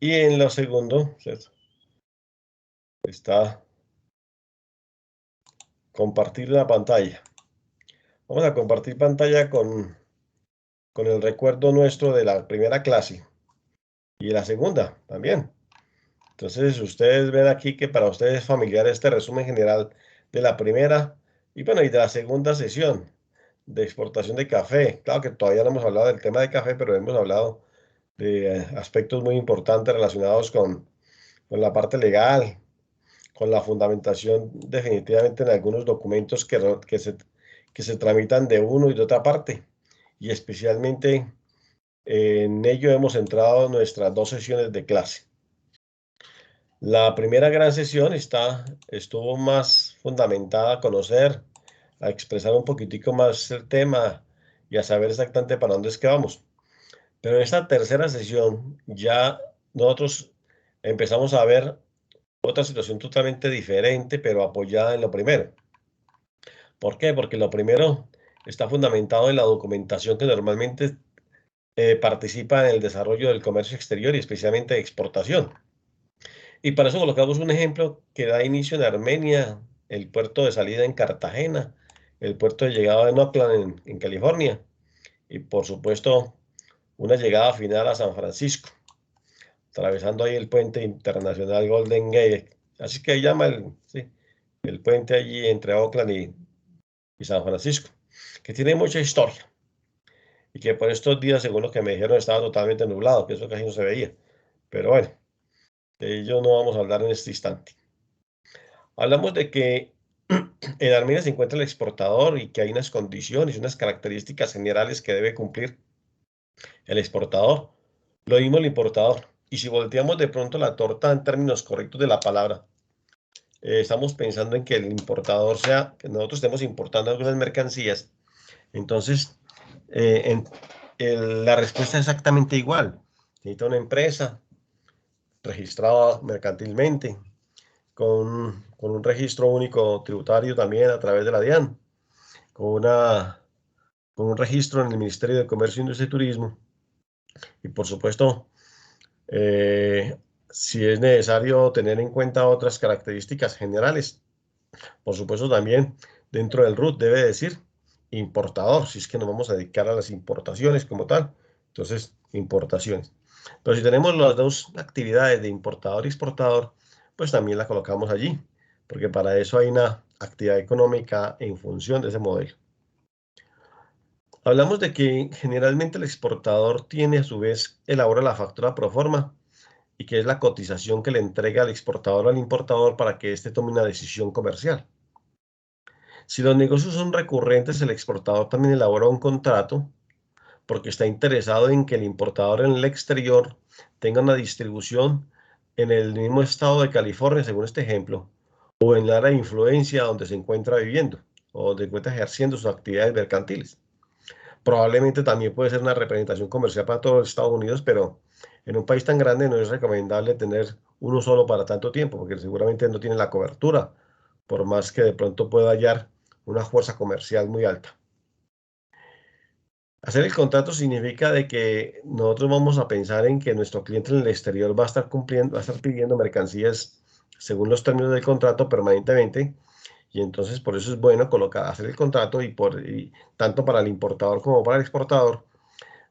Y en lo segundo, ¿cierto?, está compartir la pantalla. Vamos a compartir pantalla con el recuerdo nuestro de la primera clase y la segunda también. Entonces, ustedes ven aquí que para ustedes es familiar este resumen general de la primera y bueno, y de la segunda sesión de exportación de café. Claro que todavía no hemos hablado del tema de café, pero hemos hablado de aspectos muy importantes relacionados con la parte legal, con la fundamentación definitivamente en algunos documentos que se tramitan de uno y de otra parte. Y especialmente en ello hemos centrado nuestras 2 sesiones de clase. La primera gran sesión estuvo más fundamentada a conocer, a expresar un poquitico más el tema y a saber exactamente para dónde es que vamos. Pero en esta tercera sesión ya nosotros empezamos a ver otra situación totalmente diferente, pero apoyada en lo primero. ¿Por qué? Porque lo primero está fundamentado en la documentación que normalmente participa en el desarrollo del comercio exterior y especialmente de exportación. Y para eso colocamos un ejemplo que da inicio en Armenia, el puerto de salida en Cartagena, el puerto de llegada en Oakland, en California, y por supuesto una llegada final a San Francisco, atravesando ahí el puente internacional Golden Gate. Así que llama el puente allí entre Oakland y San Francisco, que tiene mucha historia y que por estos días, según lo que me dijeron, estaba totalmente nublado, que eso casi no se veía. Pero bueno, de ello no vamos a hablar en este instante. Hablamos de que en Armenia se encuentra el exportador y que hay unas condiciones, unas características generales que debe cumplir el exportador. Lo mismo el importador. Y si volteamos de pronto la torta en términos correctos de la palabra, estamos pensando en que el importador sea, que nosotros estemos importando algunas mercancías. Entonces, la respuesta es exactamente igual. Necesita una empresa registrada mercantilmente, con un registro único tributario también a través de la DIAN, con un registro en el Ministerio de Comercio, Industria y Turismo. Y por supuesto, si es necesario tener en cuenta otras características generales, por supuesto también dentro del RUT debe decir importador, si es que nos vamos a dedicar a las importaciones como tal, entonces importaciones. Pero si tenemos las dos actividades de importador y exportador, pues también la colocamos allí, porque para eso hay una actividad económica en función de ese modelo. Hablamos de que generalmente el exportador tiene a su vez, elabora la factura pro forma y que es la cotización que le entrega el exportador al importador para que éste tome una decisión comercial. Si los negocios son recurrentes, el exportador también elabora un contrato porque está interesado en que el importador en el exterior tenga una distribución en el mismo estado de California, según este ejemplo, o en el área de influencia donde se encuentra viviendo o donde se encuentra ejerciendo sus actividades mercantiles. Probablemente también puede ser una representación comercial para todos los Estados Unidos, pero en un país tan grande no es recomendable tener uno solo para tanto tiempo, porque seguramente no tiene la cobertura, por más que de pronto pueda hallar una fuerza comercial muy alta. Hacer el contrato significa de que nosotros vamos a pensar en que nuestro cliente en el exterior va a estar cumpliendo, va a estar pidiendo mercancías según los términos del contrato permanentemente, y entonces por eso es bueno hacer el contrato y tanto para el importador como para el exportador,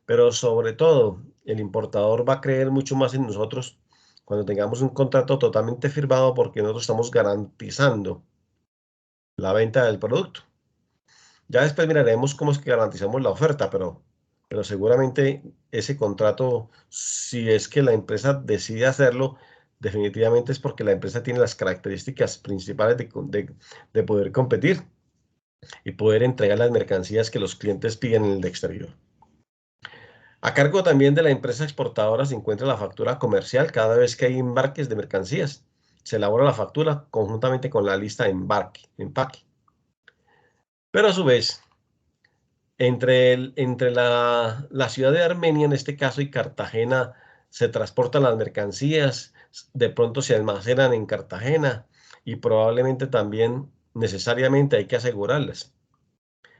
pero sobre todo el importador va a creer mucho más en nosotros cuando tengamos un contrato totalmente firmado porque nosotros estamos garantizando la venta del producto. Ya después miraremos cómo es que garantizamos la oferta, pero seguramente ese contrato, si es que la empresa decide hacerlo, definitivamente es porque la empresa tiene las características principales de poder competir y poder entregar las mercancías que los clientes piden en el exterior. A cargo también de la empresa exportadora se encuentra la factura comercial cada vez que hay embarques de mercancías. Se elabora la factura conjuntamente con la lista de empaque. Pero a su vez, entre la ciudad de Armenia, en este caso, y Cartagena, se transportan las mercancías, de pronto se almacenan en Cartagena y probablemente también necesariamente hay que asegurarlas.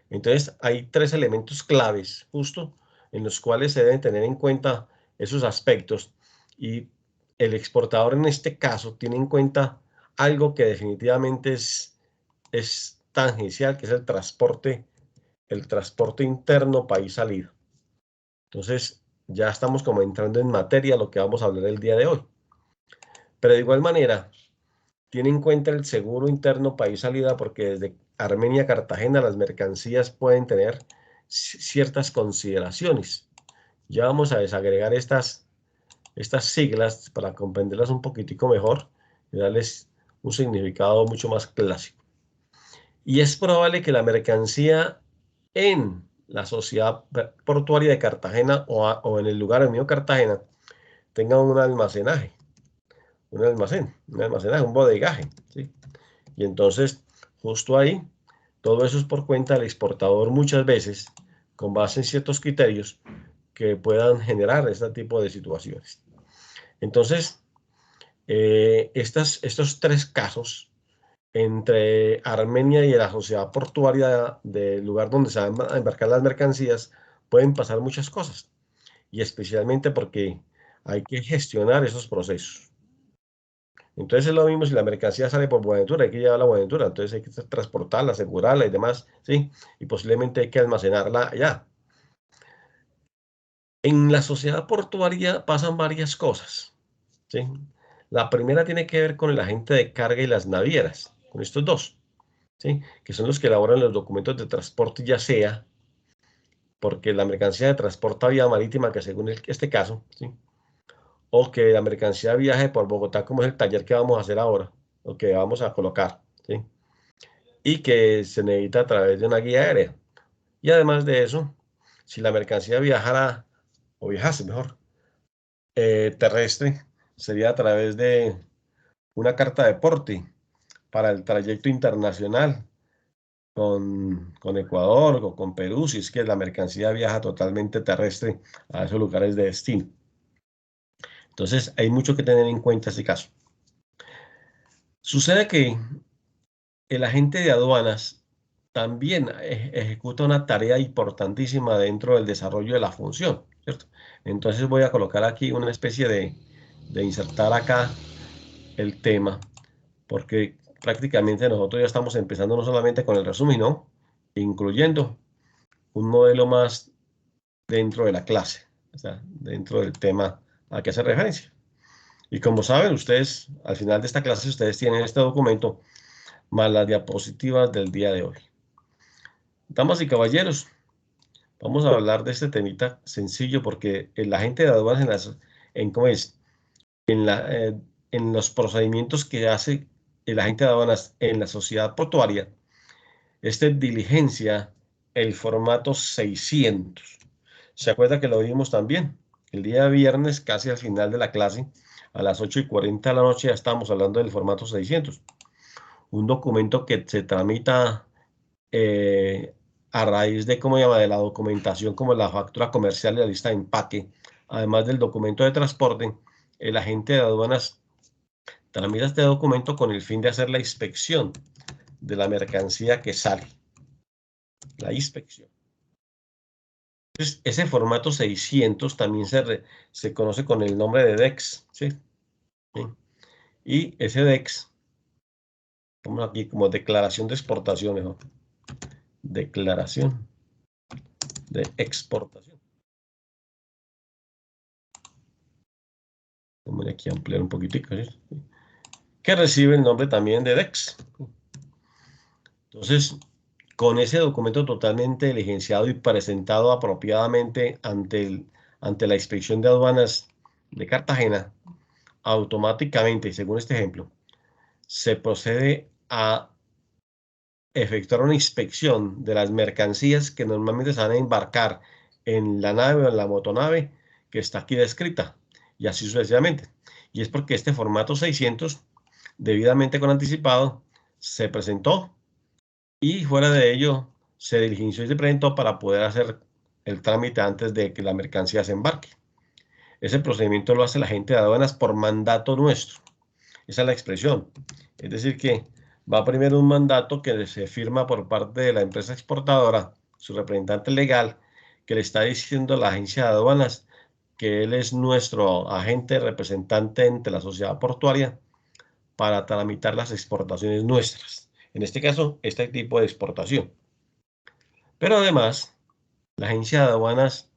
Entonces, hay 3 elementos claves justo en los cuales se deben tener en cuenta esos aspectos, y el exportador en este caso tiene en cuenta algo que definitivamente es tangencial, que es el transporte interno país salida. Entonces, ya estamos como entrando en materia lo que vamos a hablar el día de hoy. Pero de igual manera, tiene en cuenta el seguro interno país salida, porque desde Armenia a Cartagena las mercancías pueden tener ciertas consideraciones. Ya vamos a desagregar estas siglas para comprenderlas un poquitico mejor y darles un significado mucho más clásico. Y es probable que la mercancía en la sociedad portuaria de Cartagena o en el lugar mío Cartagena tenga un almacenaje, un bodegaje, ¿sí? Y entonces, justo ahí, todo eso es por cuenta del exportador muchas veces, con base en ciertos criterios que puedan generar este tipo de situaciones. Entonces, estos tres casos entre Armenia y la sociedad portuaria del lugar donde se van a embarcar las mercancías, pueden pasar muchas cosas, y especialmente porque hay que gestionar esos procesos. Entonces es lo mismo si la mercancía sale por Buenaventura, hay que llevarla a Buenaventura, entonces hay que transportarla, asegurarla y demás, ¿sí? Y posiblemente hay que almacenarla allá. En la sociedad portuaria pasan varias cosas, ¿sí? La primera tiene que ver con el agente de carga y las navieras, con estos dos, ¿sí? Que son los que elaboran los documentos de transporte, ya sea porque la mercancía se transporta vía marítima, que según este caso, ¿sí? O que la mercancía viaje por Bogotá, como es el taller que vamos a hacer ahora, o que vamos a colocar, ¿sí? Y que se necesita a través de una guía aérea. Y además de eso, si la mercancía viajara, o viajase mejor, terrestre, sería a través de una carta de porte para el trayecto internacional con Ecuador o con Perú, si es que la mercancía viaja totalmente terrestre a esos lugares de destino. Entonces, hay mucho que tener en cuenta este caso. Sucede que el agente de aduanas también ejecuta una tarea importantísima dentro del desarrollo de la función, ¿cierto? Entonces voy a colocar aquí una especie de insertar acá el tema, porque prácticamente nosotros ya estamos empezando no solamente con el resumen, ¿no? Incluyendo un modelo más dentro de la clase, o sea, dentro del tema a que hace referencia. Y como saben ustedes, al final de esta clase ustedes tienen este documento más las diapositivas del día de hoy. Damas y caballeros, vamos a hablar de este temita sencillo porque el agente de aduanas ¿cómo es? En los procedimientos que hace el agente de aduanas en la sociedad portuaria, diligencia el formato 600. ¿Se acuerda que lo vimos también? El día viernes, casi al final de la clase, a las 8:40 de la noche, ya estamos hablando del formato 600. Un documento que se tramita a raíz de, ¿cómo se llama?, de la documentación como la factura comercial y la lista de empaque, además del documento de transporte. El agente de aduanas tramita este documento con el fin de hacer la inspección de la mercancía que sale. La inspección. Entonces, ese formato 600 también se conoce con el nombre de DEX, ¿sí? ¿Sí? Y ese DEX, como aquí como declaración de exportación, ¿no? Declaración de exportación. Voy aquí a ampliar un poquitico, ¿sí? Que recibe el nombre también de DEX. Entonces, con ese documento totalmente diligenciado y presentado apropiadamente ante la Inspección de Aduanas de Cartagena, automáticamente, según este ejemplo, se procede a efectuar una inspección de las mercancías que normalmente se van a embarcar en la nave o en la motonave que está aquí descrita, y así sucesivamente. Y es porque este formato 600, debidamente con anticipado, se presentó y fuera de ello se diligenció y se presentó para poder hacer el trámite antes de que la mercancía se embarque. Ese procedimiento lo hace la agente de aduanas por mandato nuestro. Esa es la expresión. Es decir, que va primero un mandato que se firma por parte de la empresa exportadora, su representante legal, que le está diciendo a la agencia de aduanas que él es nuestro agente representante entre la sociedad portuaria para tramitar las exportaciones nuestras. En este caso, este tipo de exportación. Pero además, la agencia de aduanas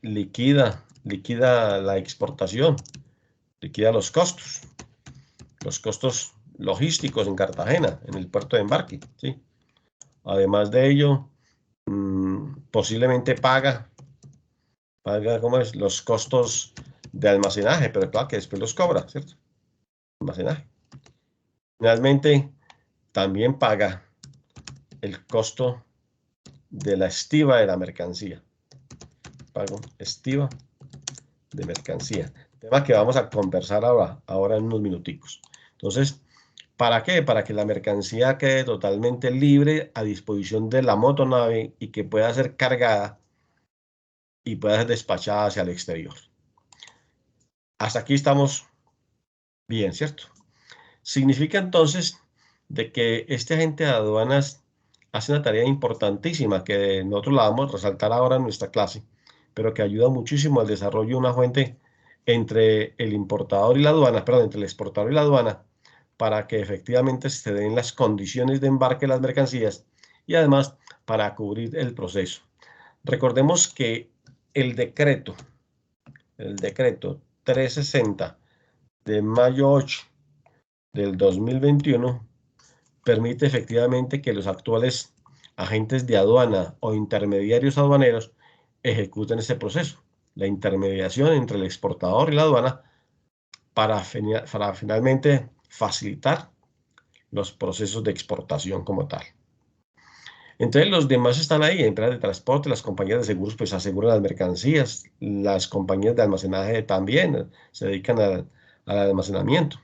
liquida la exportación, liquida los costos logísticos en Cartagena, en el puerto de embarque, ¿sí? Además de ello, posiblemente paga ¿cómo es? Los costos de almacenaje, pero claro que después los cobra, ¿cierto? Almacenaje. Finalmente, también paga el costo de la estiva de la mercancía. Pago estiva de mercancía. Tema que vamos a conversar ahora en unos minuticos. Entonces, ¿para qué? Para que la mercancía quede totalmente libre a disposición de la motonave y que pueda ser cargada y pueda ser despachada hacia el exterior. Hasta aquí estamos bien, ¿cierto? Significa entonces de que este agente de aduanas hace una tarea importantísima que nosotros la vamos a resaltar ahora en nuestra clase, pero que ayuda muchísimo al desarrollo de una fuente entre el importador y la aduana, perdón, entre el exportador y la aduana, para que efectivamente se den las condiciones de embarque de las mercancías y además para cubrir el proceso. Recordemos que el decreto 360 de mayo 8 del 2021 permite efectivamente que los actuales agentes de aduana o intermediarios aduaneros ejecuten este proceso, la intermediación entre el exportador y la aduana para finalmente facilitar los procesos de exportación como tal. Entonces los demás están ahí, empresas de transporte, las compañías de seguros pues aseguran las mercancías, las compañías de almacenaje también se dedican al almacenamiento.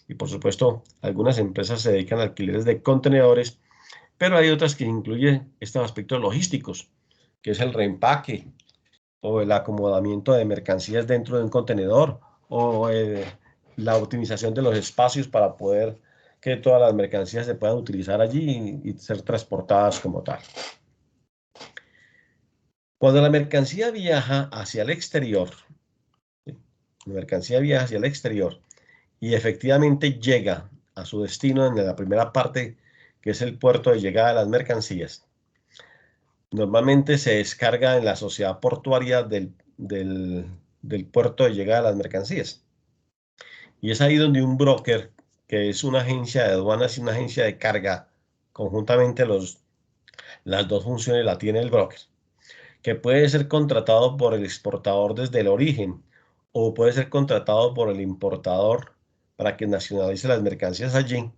Y por supuesto, algunas empresas se dedican a alquileres de contenedores, pero hay otras que incluyen estos aspectos logísticos, que es el reempaque o el acomodamiento de mercancías dentro de un contenedor o la optimización de los espacios para poder que todas las mercancías se puedan utilizar allí y ser transportadas como tal. Cuando la mercancía viaja hacia el exterior, y efectivamente llega a su destino en la primera parte, que es el puerto de llegada de las mercancías, normalmente se descarga en la sociedad portuaria del puerto de llegada de las mercancías. Y es ahí donde un broker, que es una agencia de aduanas y una agencia de carga, conjuntamente las dos funciones la tiene el broker, que puede ser contratado por el exportador desde el origen o puede ser contratado por el importador para que nacionalice las mercancías allí,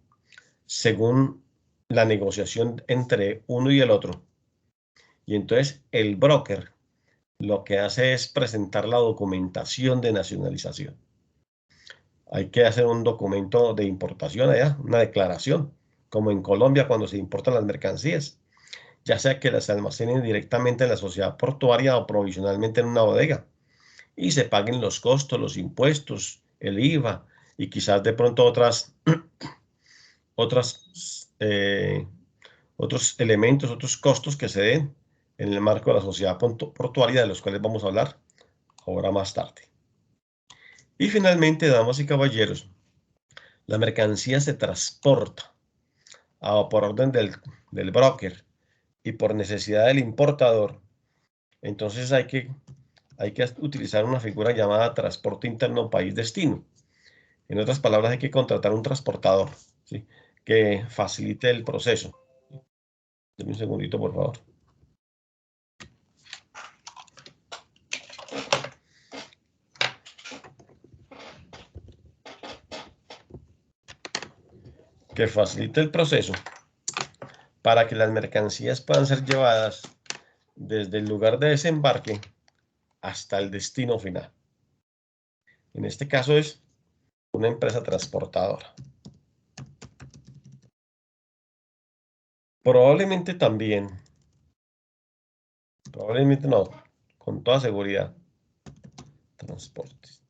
según la negociación entre uno y el otro. Y entonces el broker lo que hace es presentar la documentación de nacionalización. Hay que hacer un documento de importación allá, una declaración, como en Colombia cuando se importan las mercancías, ya sea que las almacenen directamente en la sociedad portuaria o provisionalmente en una bodega y se paguen los costos, los impuestos, el IVA y quizás de pronto otros elementos, otros costos que se den en el marco de la sociedad portuaria, de los cuales vamos a hablar ahora más tarde. Y finalmente, damas y caballeros, la mercancía se transporta por orden del broker y por necesidad del importador. Entonces hay que utilizar una figura llamada transporte interno país destino. En otras palabras, hay que contratar un transportador, ¿sí?, que facilite el proceso. Deme un segundito, por favor. Que facilite el proceso para que las mercancías puedan ser llevadas desde el lugar de desembarque hasta el destino final. En este caso es una empresa transportadora. Probablemente no, con toda seguridad, transportes.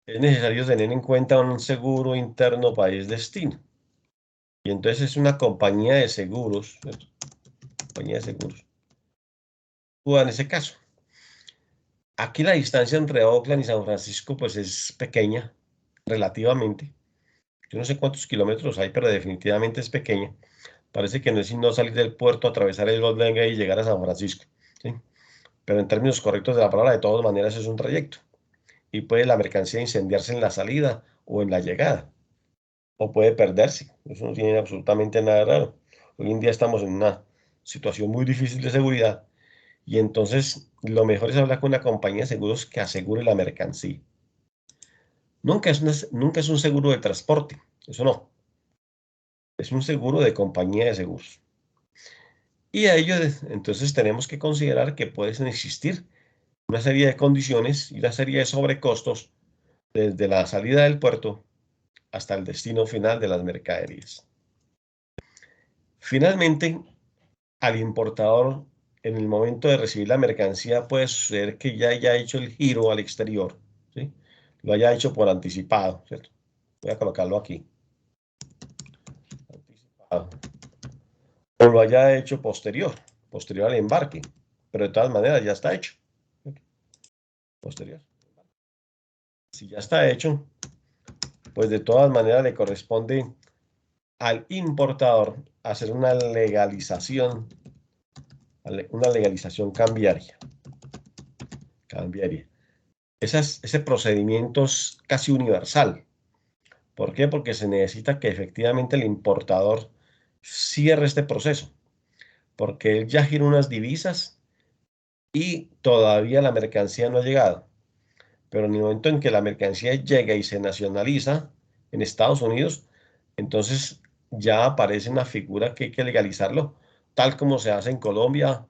Es necesario tener en cuenta un seguro interno país destino. Y entonces es una compañía de seguros, ¿cierto? Compañía de seguros. En ese caso. Aquí la distancia entre Oakland y San Francisco pues es pequeña, relativamente. Yo no sé cuántos kilómetros hay, pero definitivamente es pequeña. Parece que no es sino salir del puerto, atravesar el Golden Gate y llegar a San Francisco, ¿sí? Pero en términos correctos de la palabra, de todas maneras es un trayecto. Y puede la mercancía incendiarse en la salida o en la llegada, o puede perderse. Eso no tiene absolutamente nada raro. Hoy en día estamos en una situación muy difícil de seguridad y entonces lo mejor es hablar con una compañía de seguros que asegure la mercancía. Nunca es un seguro de transporte, eso no. Es un seguro de compañía de seguros. Y a ello, entonces, tenemos que considerar que pueden existir una serie de condiciones y una serie de sobrecostos desde la salida del puerto hasta el destino final de las mercaderías. Finalmente, al importador, en el momento de recibir la mercancía, puede suceder que ya haya hecho el giro al exterior, ¿sí? Lo haya hecho por anticipado, ¿cierto? Voy a colocarlo aquí. Anticipado. O lo haya hecho posterior al embarque, pero de todas maneras ya está hecho. Posterior. Si ya está hecho, pues de todas maneras le corresponde al importador hacer una legalización cambiaria. Ese procedimiento es casi universal. ¿Por qué? Porque se necesita que efectivamente el importador cierre este proceso, porque él ya gira unas divisas y todavía la mercancía no ha llegado. Pero en el momento en que la mercancía llega y se nacionaliza en Estados Unidos, entonces ya aparece una figura que hay que legalizarlo, tal como se hace en Colombia.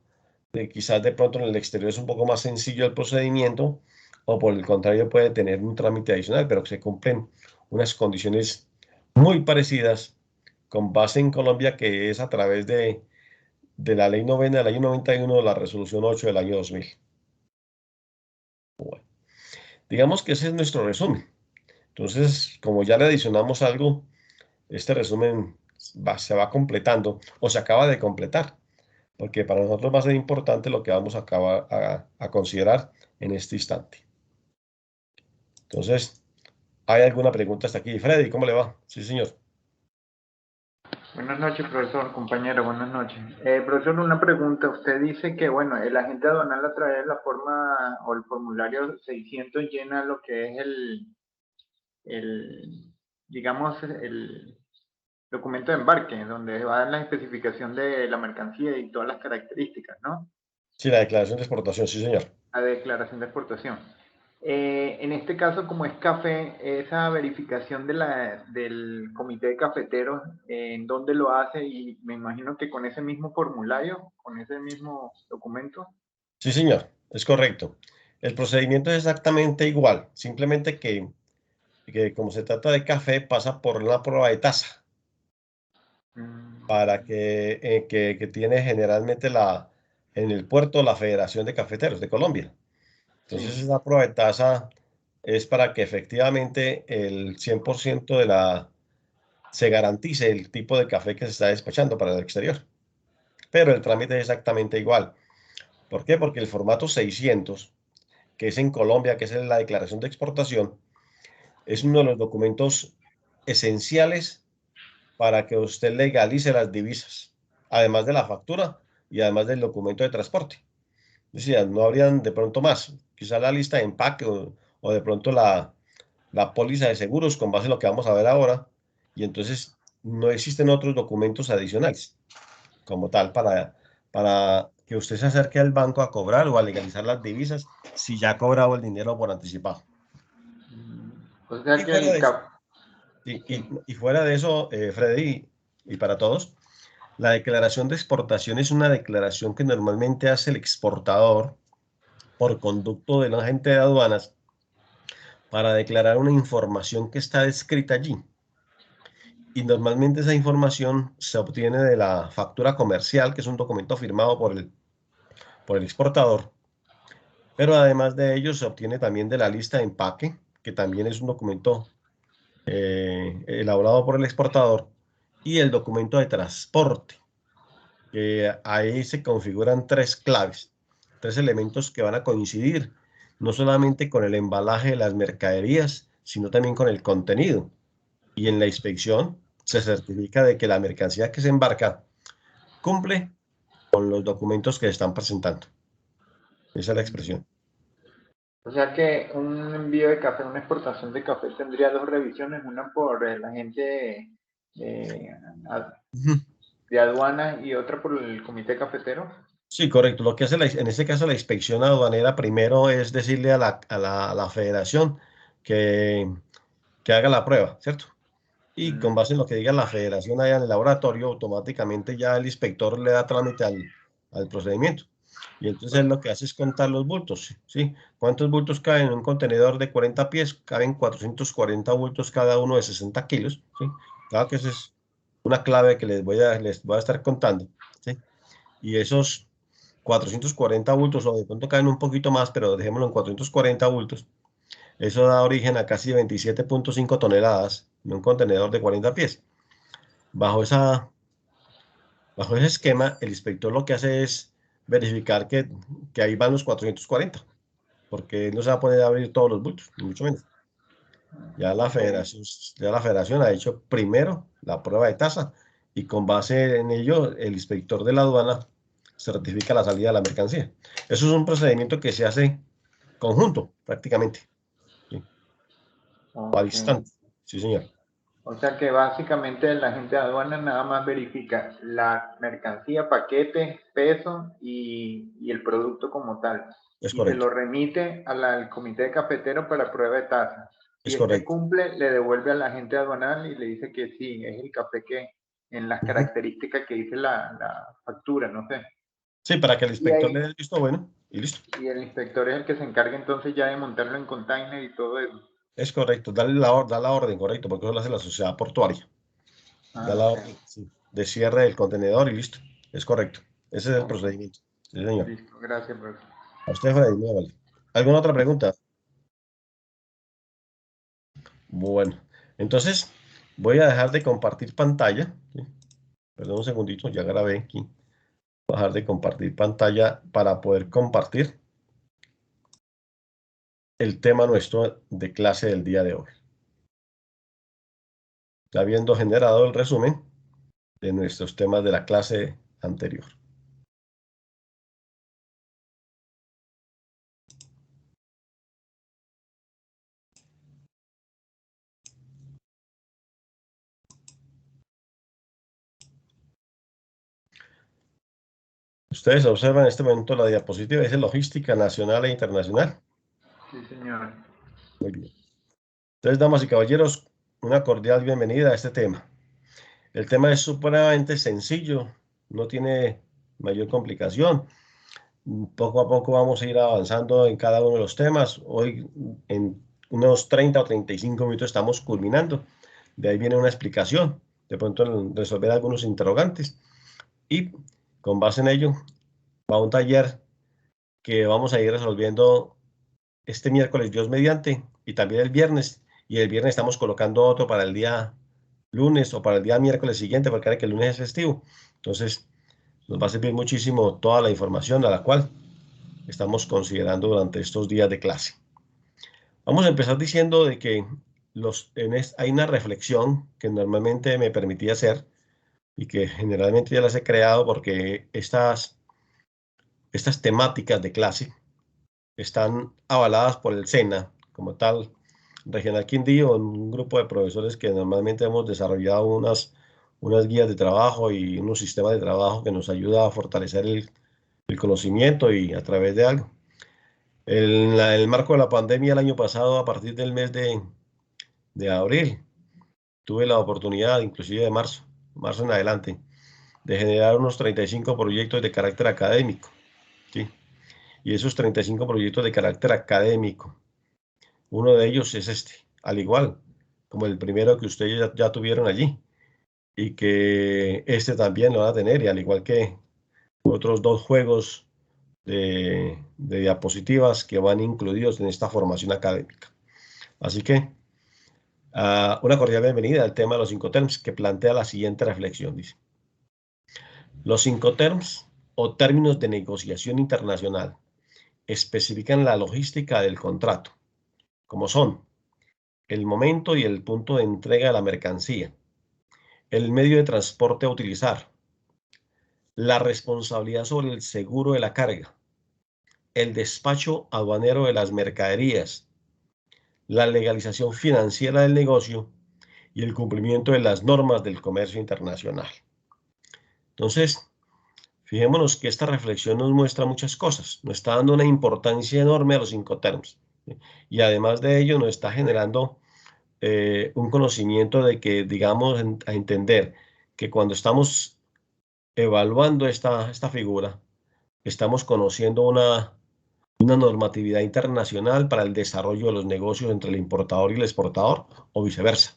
Quizás de pronto en el exterior es un poco más sencillo el procedimiento, o por el contrario puede tener un trámite adicional, pero que se cumplen unas condiciones muy parecidas con base en Colombia, que es a través de la ley novena del año 91, de la resolución 8 del año 2000. Bueno, digamos que ese es nuestro resumen. Entonces, como ya le adicionamos algo, este resumen se va completando o se acaba de completar, porque para nosotros va a ser importante lo que vamos a considerar en este instante. Entonces, ¿hay alguna pregunta hasta aquí? Freddy, ¿cómo le va? Sí, señor. Buenas noches, profesor, compañero, buenas noches. Profesor, una pregunta. Usted dice que, bueno, el agente aduanal a través de la forma o el formulario 600 llena lo que es el digamos, el documento de embarque, donde va a dar la especificación de la mercancía y todas las características, ¿no? Sí, la declaración de exportación, sí, señor. La declaración de exportación. En este caso, como es café, esa verificación del comité de cafeteros, ¿en dónde lo hace? Y me imagino que con ese mismo formulario, con ese mismo documento. Sí, señor, es correcto. El procedimiento es exactamente igual, simplemente que como se trata de café, pasa por una prueba de taza, para que tiene generalmente en el puerto la Federación de Cafeteros de Colombia. Entonces, Sí. esa prueba de taza es para que efectivamente el 100% se garantice el tipo de café que se está despachando para el exterior. Pero el trámite es exactamente igual. ¿Por qué? Porque el formato 600, que es en Colombia, que es la declaración de exportación, es uno de los documentos esenciales para que usted legalice las divisas, además de la factura y además del documento de transporte. Decía, no habrían de pronto más, quizá la lista de empaque o de pronto la póliza de seguros con base en lo que vamos a ver ahora, y entonces no existen otros documentos adicionales como tal para que usted se acerque al banco a cobrar o a legalizar las divisas si ya ha cobrado el dinero por anticipado. O sea Y que fuera el de eso, CAP, sí. y fuera de eso, Freddy, y para todos, la declaración de exportación es una declaración que normalmente hace el exportador por conducto del agente de aduanas para declarar una información que está descrita allí. Y normalmente esa información se obtiene de la factura comercial, que es un documento firmado por el exportador, pero además de ello se obtiene también de la lista de empaque, que también es un documento elaborado por el exportador, y el documento de transporte, que ahí se configuran tres claves, tres elementos que van a coincidir no solamente con el embalaje de las mercaderías, sino también con el contenido. Y en la inspección se certifica de que la mercancía que se embarca cumple con los documentos que se están presentando. Esa es la expresión. O sea que un envío de café, una exportación de café tendría dos revisiones, una por la gente eh, de aduanas y otra por el comité cafetero. Sí, correcto. Lo que hace en este caso la inspección aduanera primero es decirle a la federación que, que haga la prueba, ¿cierto? Y con base en lo que diga la federación allá en el laboratorio, automáticamente ya el inspector le da trámite al procedimiento. Y entonces él lo que hace es contar los bultos, ¿sí? ¿Cuántos bultos caben en un contenedor de 40 pies? Caben 440 bultos cada uno de 60 kilos, ¿sí? Claro que esa es una clave que les voy a estar contando, ¿sí? Y esos 440 bultos, o de pronto caen un poquito más, pero dejémoslo en 440 bultos, eso da origen a casi 27.5 toneladas en un contenedor de 40 pies. Bajo bajo ese esquema, el inspector lo que hace es verificar que ahí van los 440, porque no se va a poder abrir todos los bultos, ni mucho menos. Ok. Ya la federación ha hecho primero la prueba de tasa y con base en ello, el inspector de la aduana certifica la salida de la mercancía. Eso es un procedimiento que se hace conjunto, prácticamente, ¿sí? O al Ok. instante. Sí, señor. O sea que básicamente la gente de aduana nada más verifica la mercancía, paquete, peso y el producto como tal. Es Y se correcto. lo remite al comité de cafetero para prueba de tasa. Si Es este correcto. cumple, le devuelve a la gente aduanal y le dice que sí, es el café que en las Ujú. características que dice la factura, no sé. Sí, para que el Y inspector le ahí, dé el visto bueno y listo. y el inspector es el que se encarga entonces ya de montarlo en container y todo eso. Es correcto. Da la orden, correcto, porque eso lo hace la sociedad portuaria. Da Ah, la ok. orden, sí, de cierre del contenedor y listo. Es correcto. Ese es el Ok. procedimiento. Sí, señor. Listo. Gracias, profesor. A usted, Freddy, muy amable. ¿Alguna otra pregunta? Bueno, entonces voy a dejar de compartir pantalla. ¿Sí? Perdón un segundito, ya grabé aquí. Voy a dejar de compartir pantalla para poder compartir el tema nuestro de clase del día de hoy. Ya habiendo generado el resumen de nuestros temas de la clase anterior. Ustedes observan en este momento la diapositiva, dice logística nacional e internacional. Sí, señor. Muy bien. Entonces, damas y caballeros, una cordial bienvenida a este tema. El tema es supremamente sencillo, no tiene mayor complicación. Poco a poco vamos a ir avanzando en cada uno de los temas. Hoy, en unos 30 o 35 minutos, estamos culminando. De ahí viene una explicación, de pronto resolver algunos interrogantes. Y con base en ello, va un taller que vamos a ir resolviendo este miércoles, Dios mediante, y también el viernes. Y el viernes estamos colocando otro para el día lunes o para el día miércoles siguiente, porque ahora que el lunes es festivo. Entonces, nos va a servir muchísimo toda la información a la cual estamos considerando durante estos días de clase. Vamos a empezar diciendo de que hay una reflexión que normalmente me permitía hacer y que generalmente ya las he creado porque estas temáticas de clase están avaladas por el SENA, como tal, Regional Quindío, un grupo de profesores que normalmente hemos desarrollado unas guías de trabajo y unos sistemas de trabajo que nos ayuda a fortalecer el conocimiento y a través de algo. En el marco de la pandemia el año pasado, a partir del mes de abril, tuve la oportunidad, inclusive de marzo en adelante, de generar unos 35 proyectos de carácter académico, ¿sí? Y esos 35 proyectos de carácter académico, uno de ellos es este, al igual como el primero que ustedes ya tuvieron allí, y que este también lo van a tener, y al igual que otros dos juegos de diapositivas que van incluidos en esta formación académica. Así que una cordial bienvenida al tema de los Incoterms, que plantea la siguiente reflexión. Dice, los Incoterms o términos de negociación internacional especifican la logística del contrato, como son el momento y el punto de entrega de la mercancía, el medio de transporte a utilizar, la responsabilidad sobre el seguro de la carga, el despacho aduanero de las mercaderías, la legalización financiera del negocio y el cumplimiento de las normas del comercio internacional. Entonces, fijémonos que esta reflexión nos muestra muchas cosas, nos está dando una importancia enorme a los Incoterms, ¿sí? Y además de ello nos está generando un conocimiento de que, digamos, a entender que cuando estamos evaluando esta figura, estamos conociendo una normatividad internacional para el desarrollo de los negocios entre el importador y el exportador o viceversa.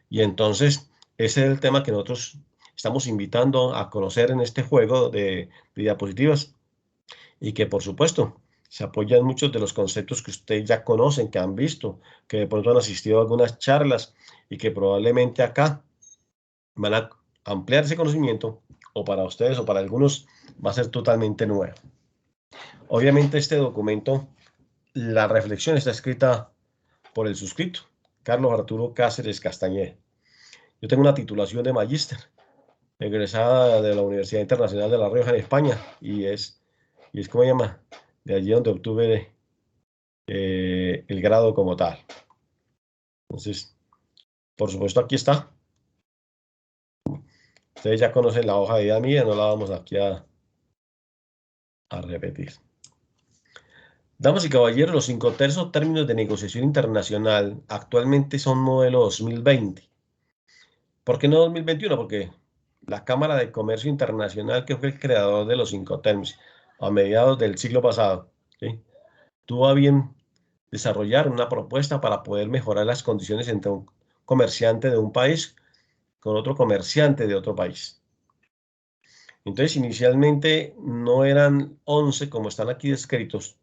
Y entonces, ese es el tema que nosotros estamos invitando a conocer en este juego de diapositivas y que, por supuesto, se apoyan muchos de los conceptos que ustedes ya conocen, que han visto, que de pronto han asistido a algunas charlas y que probablemente acá van a ampliar ese conocimiento o para ustedes o para algunos va a ser totalmente nuevo. Obviamente este documento, la reflexión está escrita por el suscrito, Carlos Arturo Cáceres Castañeda. Yo tengo una titulación de magíster, egresada de la Universidad Internacional de La Rioja en España, y es ¿cómo se llama? De allí donde obtuve el grado como tal. Entonces, por supuesto, aquí está. Ustedes ya conocen la hoja de vida mía, no la vamos aquí a repetir. Damas y caballeros, los 5 tercios términos de negociación internacional actualmente son modelo 2020. ¿Por qué no 2021? Porque la Cámara de Comercio Internacional, que fue el creador de los 5 terms a mediados del siglo pasado, ¿sí?, tuvo a bien desarrollar una propuesta para poder mejorar las condiciones entre un comerciante de un país con otro comerciante de otro país. Entonces, inicialmente no eran 11 como están aquí descritos,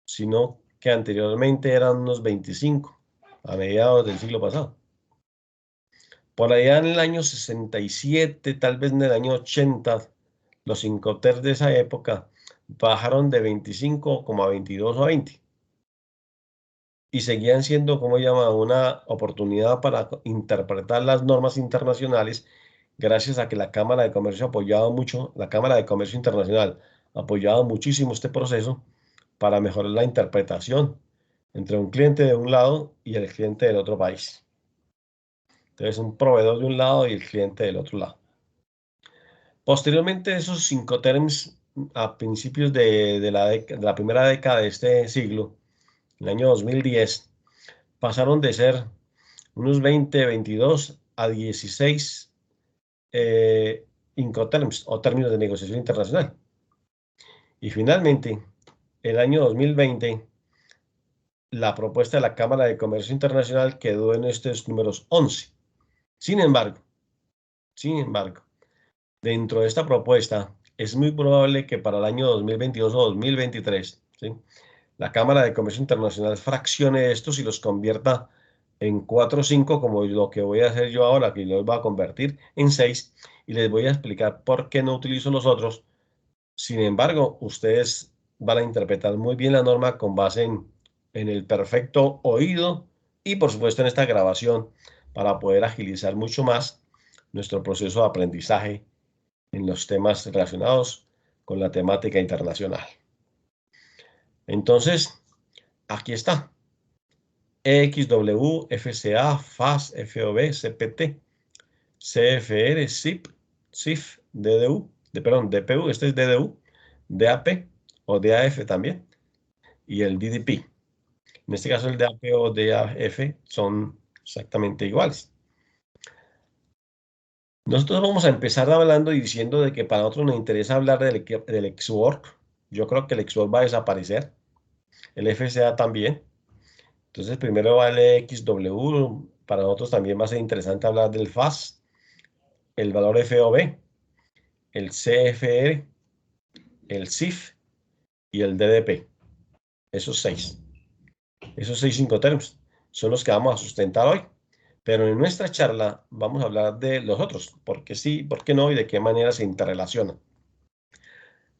sino que anteriormente eran unos 25 a mediados del siglo pasado. Por allá en el año 67, tal vez en el año 80, los Incoterms de esa época bajaron de 25 como a 22 o a 20. Y seguían siendo, como llama, una oportunidad para interpretar las normas internacionales, gracias a que la Cámara de Comercio apoyaba mucho, la Cámara de Comercio Internacional apoyaba muchísimo este proceso para mejorar la interpretación entre un cliente de un lado y el cliente del otro país. Entonces, un proveedor de un lado y el cliente del otro lado. Posteriormente, esos 5 terms, a principios de la primera década de este siglo, el año 2010, pasaron de ser unos 20, 22 a 16 Incoterms o términos de negociación internacional. Y finalmente, el año 2020, la propuesta de la Cámara de Comercio Internacional quedó en estos números 11. Sin embargo, dentro de esta propuesta, es muy probable que para el año 2022 o 2023, ¿sí?, la Cámara de Comercio Internacional fraccione estos y los convierta en 4 o 5, como lo que voy a hacer yo ahora, que los voy a convertir en 6, y les voy a explicar por qué no utilizo los otros. Sin embargo, ustedes van a interpretar muy bien la norma con base en el perfecto oído y, por supuesto, en esta grabación para poder agilizar mucho más nuestro proceso de aprendizaje en los temas relacionados con la temática internacional. Entonces, aquí está. EXW, FCA, FAS, FOB, CPT, CFR, CIP, CIF, DDU, DPU, este es DDU, DAP o DAF también, y el DDP. En este caso el DAP o DAF son exactamente iguales. Nosotros vamos a empezar hablando y diciendo de que para nosotros nos interesa hablar del ex-work. Yo creo que el ex-work va a desaparecer, el FCA también. Entonces primero va el XW, para nosotros también va a ser interesante hablar del FAS, el valor FOB, el CFR, el CIF y el DDP. Esos 6 Incoterms son los que vamos a sustentar hoy. Pero en nuestra charla vamos a hablar de los otros, por qué sí, por qué no y de qué manera se interrelacionan.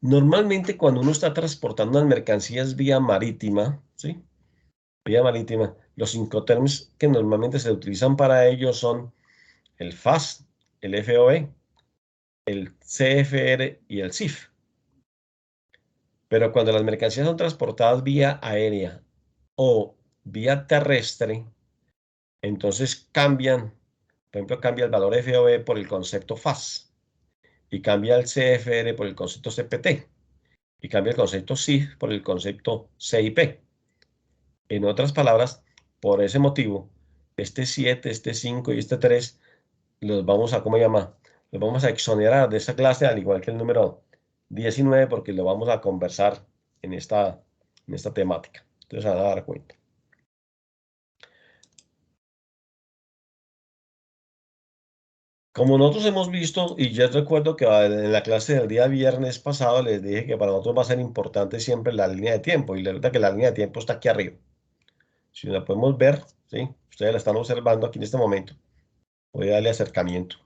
Normalmente cuando uno está transportando unas mercancías vía marítima, ¿sí? Vía marítima, los Incoterms que normalmente se utilizan para ello son el FAS, el FOB, el CFR y el CIF. Pero cuando las mercancías son transportadas vía aérea o vía terrestre, entonces cambian, por ejemplo, cambia el valor FOB por el concepto FAS y cambia el CFR por el concepto CPT y cambia el concepto CIF por el concepto CIP. En otras palabras, por ese motivo, este 7, este 5 y este 3 los vamos a, ¿cómo llama? Los vamos a exonerar de esa clase, al igual que el número 19, porque lo vamos a conversar en esta temática. Entonces, se van a dar cuenta. Como nosotros hemos visto, y ya recuerdo que en la clase del día viernes pasado les dije que para nosotros va a ser importante siempre la línea de tiempo, y la verdad que la línea de tiempo está aquí arriba. Si la podemos ver, ¿sí? Ustedes la están observando aquí en este momento. Voy a darle acercamiento.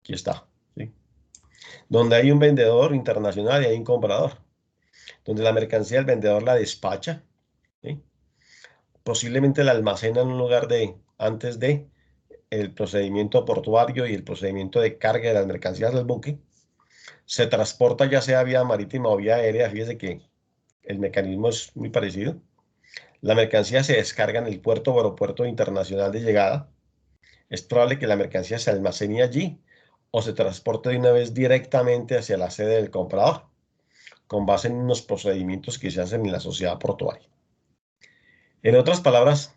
Aquí está, ¿sí? Donde hay un vendedor internacional y hay un comprador. Donde la mercancía del vendedor la despacha, ¿sí? Posiblemente la almacena en un lugar antes de el procedimiento portuario y el procedimiento de carga de las mercancías del buque. Se transporta ya sea vía marítima o vía aérea. Fíjese que el mecanismo es muy parecido. La mercancía se descarga en el puerto o aeropuerto internacional de llegada. Es probable que la mercancía se almacene allí o se transporte de una vez directamente hacia la sede del comprador, con base en unos procedimientos que se hacen en la sociedad portuaria. En otras palabras,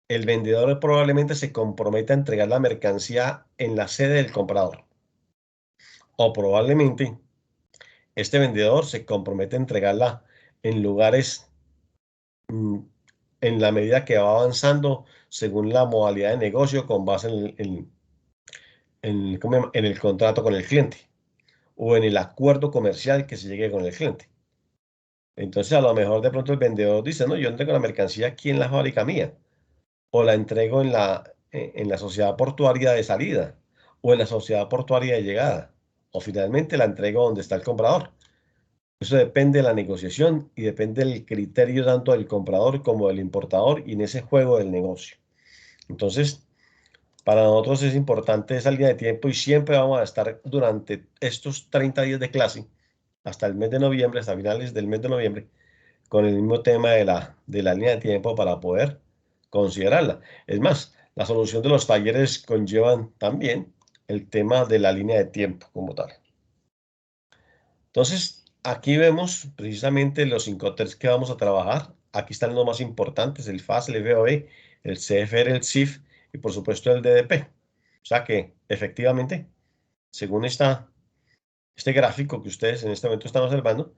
el vendedor probablemente se comprometa a entregar la mercancía en la sede del comprador. O probablemente este vendedor se compromete a entregarla en lugares en la medida que va avanzando según la modalidad de negocio con base en el contrato con el cliente o en el acuerdo comercial que se llegue con el cliente. Entonces, a lo mejor de pronto el vendedor dice, no, yo entrego la mercancía aquí en la fábrica mía, o la entrego en la sociedad portuaria de salida, o en la sociedad portuaria de llegada, o finalmente la entrego donde está el comprador. Eso depende de la negociación y depende del criterio tanto del comprador como del importador y en ese juego del negocio. Entonces, para nosotros es importante esa línea de tiempo y siempre vamos a estar durante estos 30 días de clase, hasta el mes de noviembre, hasta finales del mes de noviembre, con el mismo tema de la línea de tiempo para poder considerarla. Es más, la solución de los talleres conllevan también el tema de la línea de tiempo como tal. Entonces, aquí vemos precisamente los 5 T's que vamos a trabajar. Aquí están los más importantes, el FAS, el FOB, el CFR, el CIF y por supuesto el DDP. O sea que efectivamente, según este gráfico que ustedes en este momento están observando,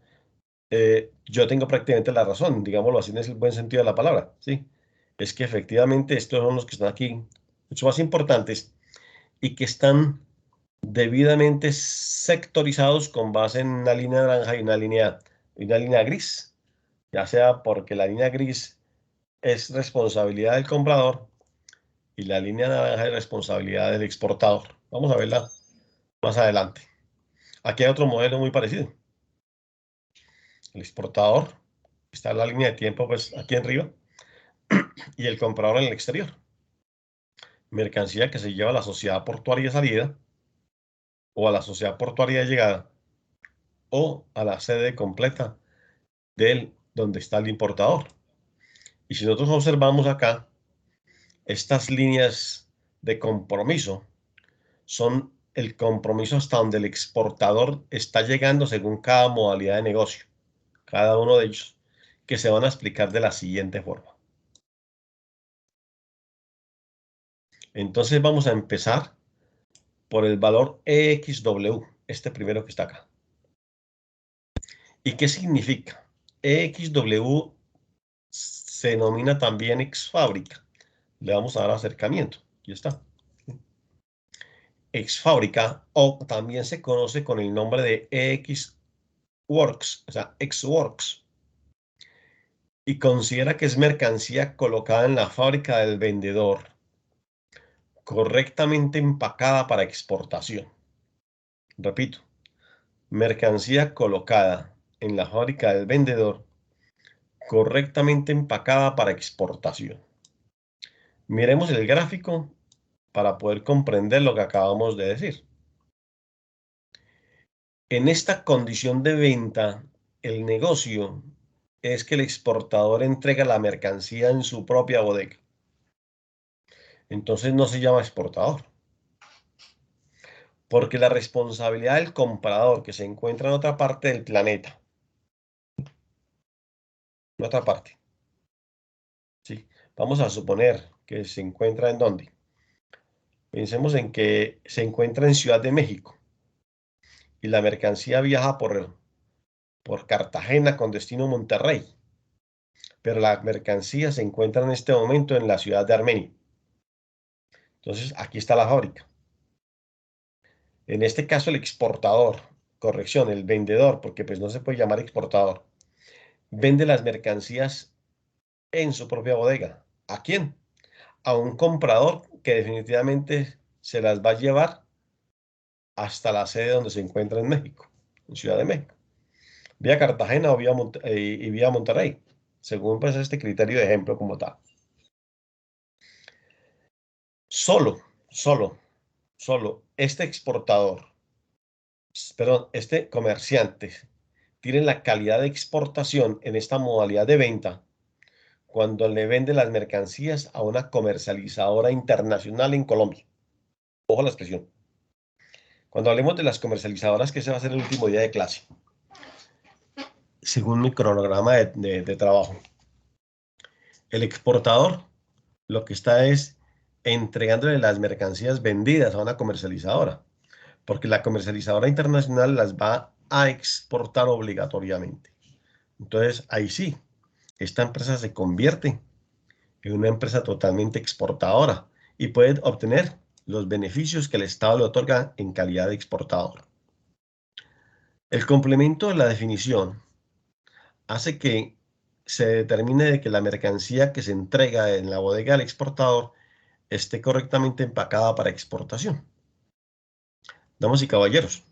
yo tengo prácticamente la razón, digámoslo así en el buen sentido de la palabra, ¿sí? Es que efectivamente estos son los que están aquí, mucho más importantes y que están debidamente sectorizados con base en una línea naranja y una línea gris, ya sea porque la línea gris es responsabilidad del comprador y la línea naranja es responsabilidad del exportador. Vamos a verla más adelante. Aquí hay otro modelo muy parecido. El exportador, está en la línea de tiempo pues aquí arriba, y el comprador en el exterior. Mercancía que se lleva a la sociedad portuaria de salida o a la sociedad portuaria de llegada o a la sede completa del donde está el importador. Y si nosotros observamos acá, estas líneas de compromiso son el compromiso hasta donde el exportador está llegando según cada modalidad de negocio, cada uno de ellos, que se van a explicar de la siguiente forma. Entonces vamos a empezar por el valor EXW, este primero que está acá. ¿Y qué significa? EXW se denomina también ex fábrica. Le vamos a dar acercamiento. Aquí está. Ex fábrica o también se conoce con el nombre de EX Works, o sea, ex works. Y considera que es mercancía colocada en la fábrica del vendedor, correctamente empacada para exportación. Repito, mercancía colocada en la fábrica del vendedor, correctamente empacada para exportación. Miremos el gráfico para poder comprender lo que acabamos de decir. En esta condición de venta, el negocio es que el exportador entrega la mercancía en su propia bodega. Entonces no se llama exportador, porque la responsabilidad del comprador que se encuentra en otra parte del planeta, en otra parte, ¿sí? Vamos a suponer que se encuentra en dónde. Pensemos en que se encuentra en Ciudad de México y la mercancía viaja por Cartagena con destino Monterrey, pero la mercancía se encuentra en este momento en la ciudad de Armenia. Entonces, aquí está la fábrica. En este caso, el exportador, corrección, el vendedor, porque pues no se puede llamar exportador, vende las mercancías en su propia bodega. ¿A quién? A un comprador que definitivamente se las va a llevar hasta la sede donde se encuentra en México, en Ciudad de México. Vía Cartagena o y vía Monterrey, según pues este criterio de ejemplo como tal. Solo, solo, solo este exportador, perdón, este comerciante tiene la calidad de exportación en esta modalidad de venta cuando le vende las mercancías a una comercializadora internacional en Colombia. Ojo la expresión. Cuando hablemos de las comercializadoras, que ese va a ser el último día de clase, según mi cronograma de trabajo. El exportador lo que está es entregándole las mercancías vendidas a una comercializadora, porque la comercializadora internacional las va a exportar obligatoriamente. Entonces, ahí sí, esta empresa se convierte en una empresa totalmente exportadora y puede obtener los beneficios que el Estado le otorga en calidad de exportador. El complemento de la definición hace que se determine de que la mercancía que se entrega en la bodega del exportador esté correctamente empacada para exportación. Damas y caballeros,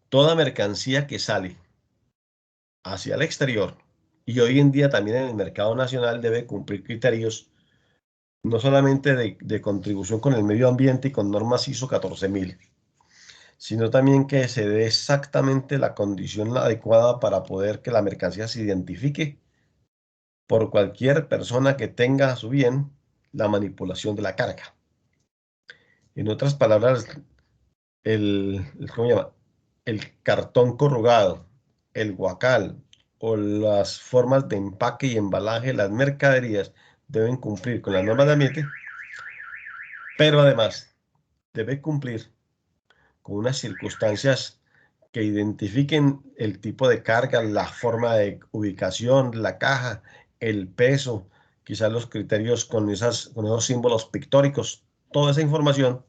toda mercancía que sale hacia el exterior y hoy en día también en el mercado nacional debe cumplir criterios no solamente de contribución con el medio ambiente y con normas ISO 14000, sino también que se dé exactamente la condición adecuada para poder que la mercancía se identifique por cualquier persona que tenga a su bien la manipulación de la carga. En otras palabras, ¿cómo se llama? El cartón corrugado, el guacal o las formas de empaque y embalaje de las mercaderías deben cumplir con las normas de ambiente, pero además debe cumplir con unas circunstancias que identifiquen el tipo de carga, la forma de ubicación, la caja, el peso, quizás los criterios con esos símbolos pictóricos, toda esa información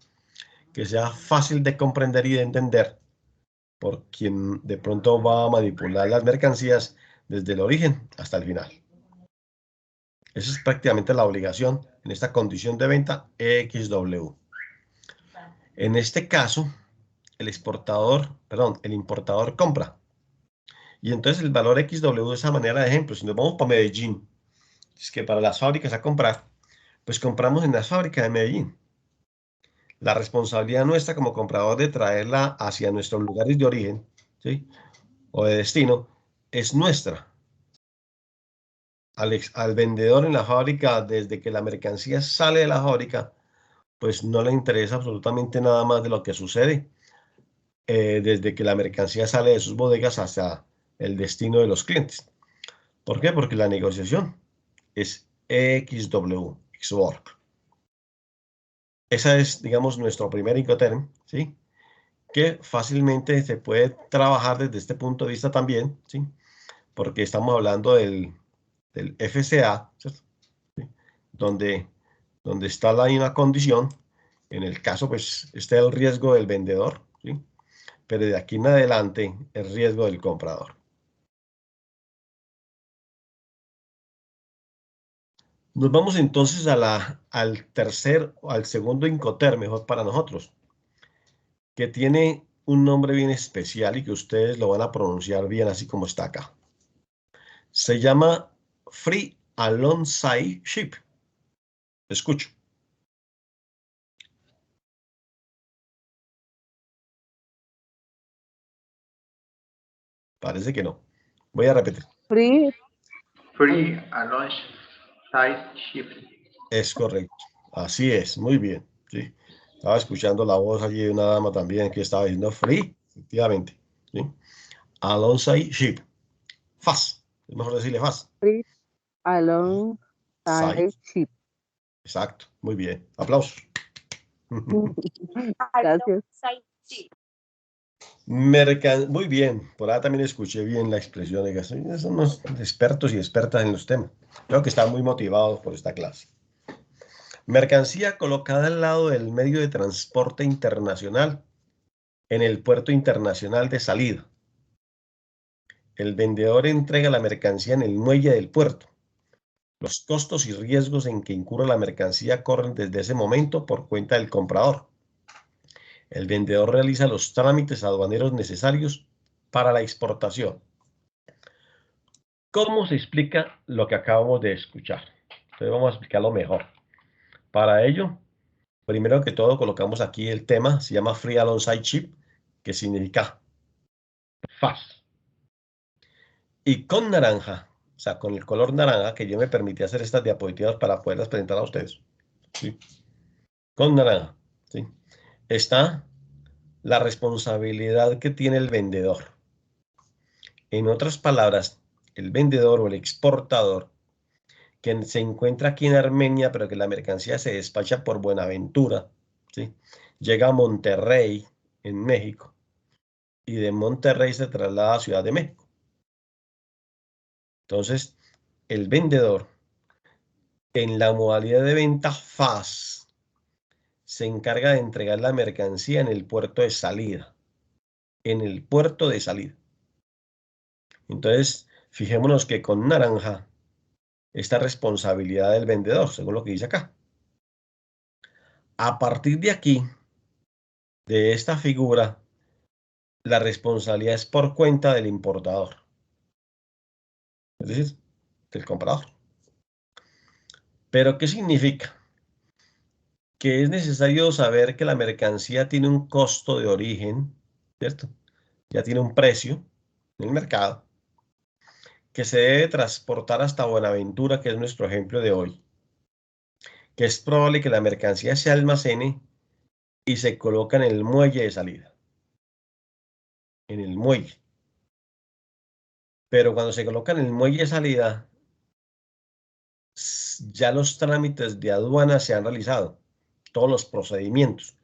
que sea fácil de comprender y de entender por quien de pronto va a manipular las mercancías desde el origen hasta el final. Esa es prácticamente la obligación en esta condición de venta XW. En este caso, el importador compra. Y entonces el valor XW de esa manera de ejemplo, si nos vamos para Medellín, es que para las fábricas a comprar, pues compramos en las fábricas de Medellín. La responsabilidad nuestra como comprador de traerla hacia nuestros lugares de origen, ¿sí? O de destino, es nuestra. Al vendedor en la fábrica, desde que la mercancía sale de la fábrica, pues no le interesa absolutamente nada más de lo que sucede desde que la mercancía sale de sus bodegas hasta el destino de los clientes. ¿Por qué? Porque la negociación es XW, Xwork. Esa es, digamos, nuestro primer Incoterm, ¿sí? Que fácilmente se puede trabajar desde este punto de vista también, ¿sí? Porque estamos hablando del FCA, ¿cierto? ¿Sí? Donde, donde está la misma condición, en el caso, pues, está el riesgo del vendedor, ¿sí? Pero de aquí en adelante, el riesgo del comprador. Nos vamos entonces al segundo Incoterm, mejor para nosotros, que tiene un nombre bien especial y que ustedes lo van a pronunciar bien así como está acá. Se llama Free Alongside Ship. Escucho. Parece que no. Voy a repetir. Free. Free alongside ship. Es correcto. Así es. Muy bien. ¿Sí? Estaba escuchando la voz allí de una dama también que estaba diciendo free, efectivamente. ¿Sí? Alongside ship. Fast. Es mejor decirle fast. Free alongside Side. ship. Exacto. Muy bien. Aplausos. Gracias. Muy bien, por ahí también escuché bien la expresión de que son unos expertos y expertas en los temas. Creo que están muy motivados por esta clase. Mercancía colocada al lado del medio de transporte internacional en el puerto internacional de salida. El vendedor entrega la mercancía en el muelle del puerto. Los costos y riesgos en que incurre la mercancía corren desde ese momento por cuenta del comprador. El vendedor realiza los trámites aduaneros necesarios para la exportación. ¿Cómo se explica lo que acabamos de escuchar? Entonces vamos a explicarlo mejor. Para ello, primero que todo colocamos aquí el tema, se llama Free Alongside Ship, que significa fast. Y con naranja, o sea, con el color naranja, que yo me permití hacer estas diapositivas para poderlas presentar a ustedes. ¿Sí? Con naranja, ¿sí? Está la responsabilidad que tiene el vendedor. En otras palabras, el vendedor o el exportador que se encuentra aquí en Armenia, pero que la mercancía se despacha por Buenaventura, ¿sí? Llega a Monterrey, en México, y de Monterrey se traslada a Ciudad de México. Entonces, el vendedor, en la modalidad de venta FAS, se encarga de entregar la mercancía en el puerto de salida. En el puerto de salida. Entonces, fijémonos que con naranja, esta responsabilidad del vendedor, según lo que dice acá. A partir de aquí, de esta figura, la responsabilidad es por cuenta del importador, es decir, del comprador. ¿Pero qué significa? Que es necesario saber que la mercancía tiene un costo de origen, ¿cierto? Ya tiene un precio en el mercado, que se debe transportar hasta Buenaventura, que es nuestro ejemplo de hoy, que es probable que la mercancía se almacene y se coloca en el muelle de salida, en el muelle. Pero cuando se coloca en el muelle de salida, ya los trámites de aduana se han realizado, todos los procedimientos.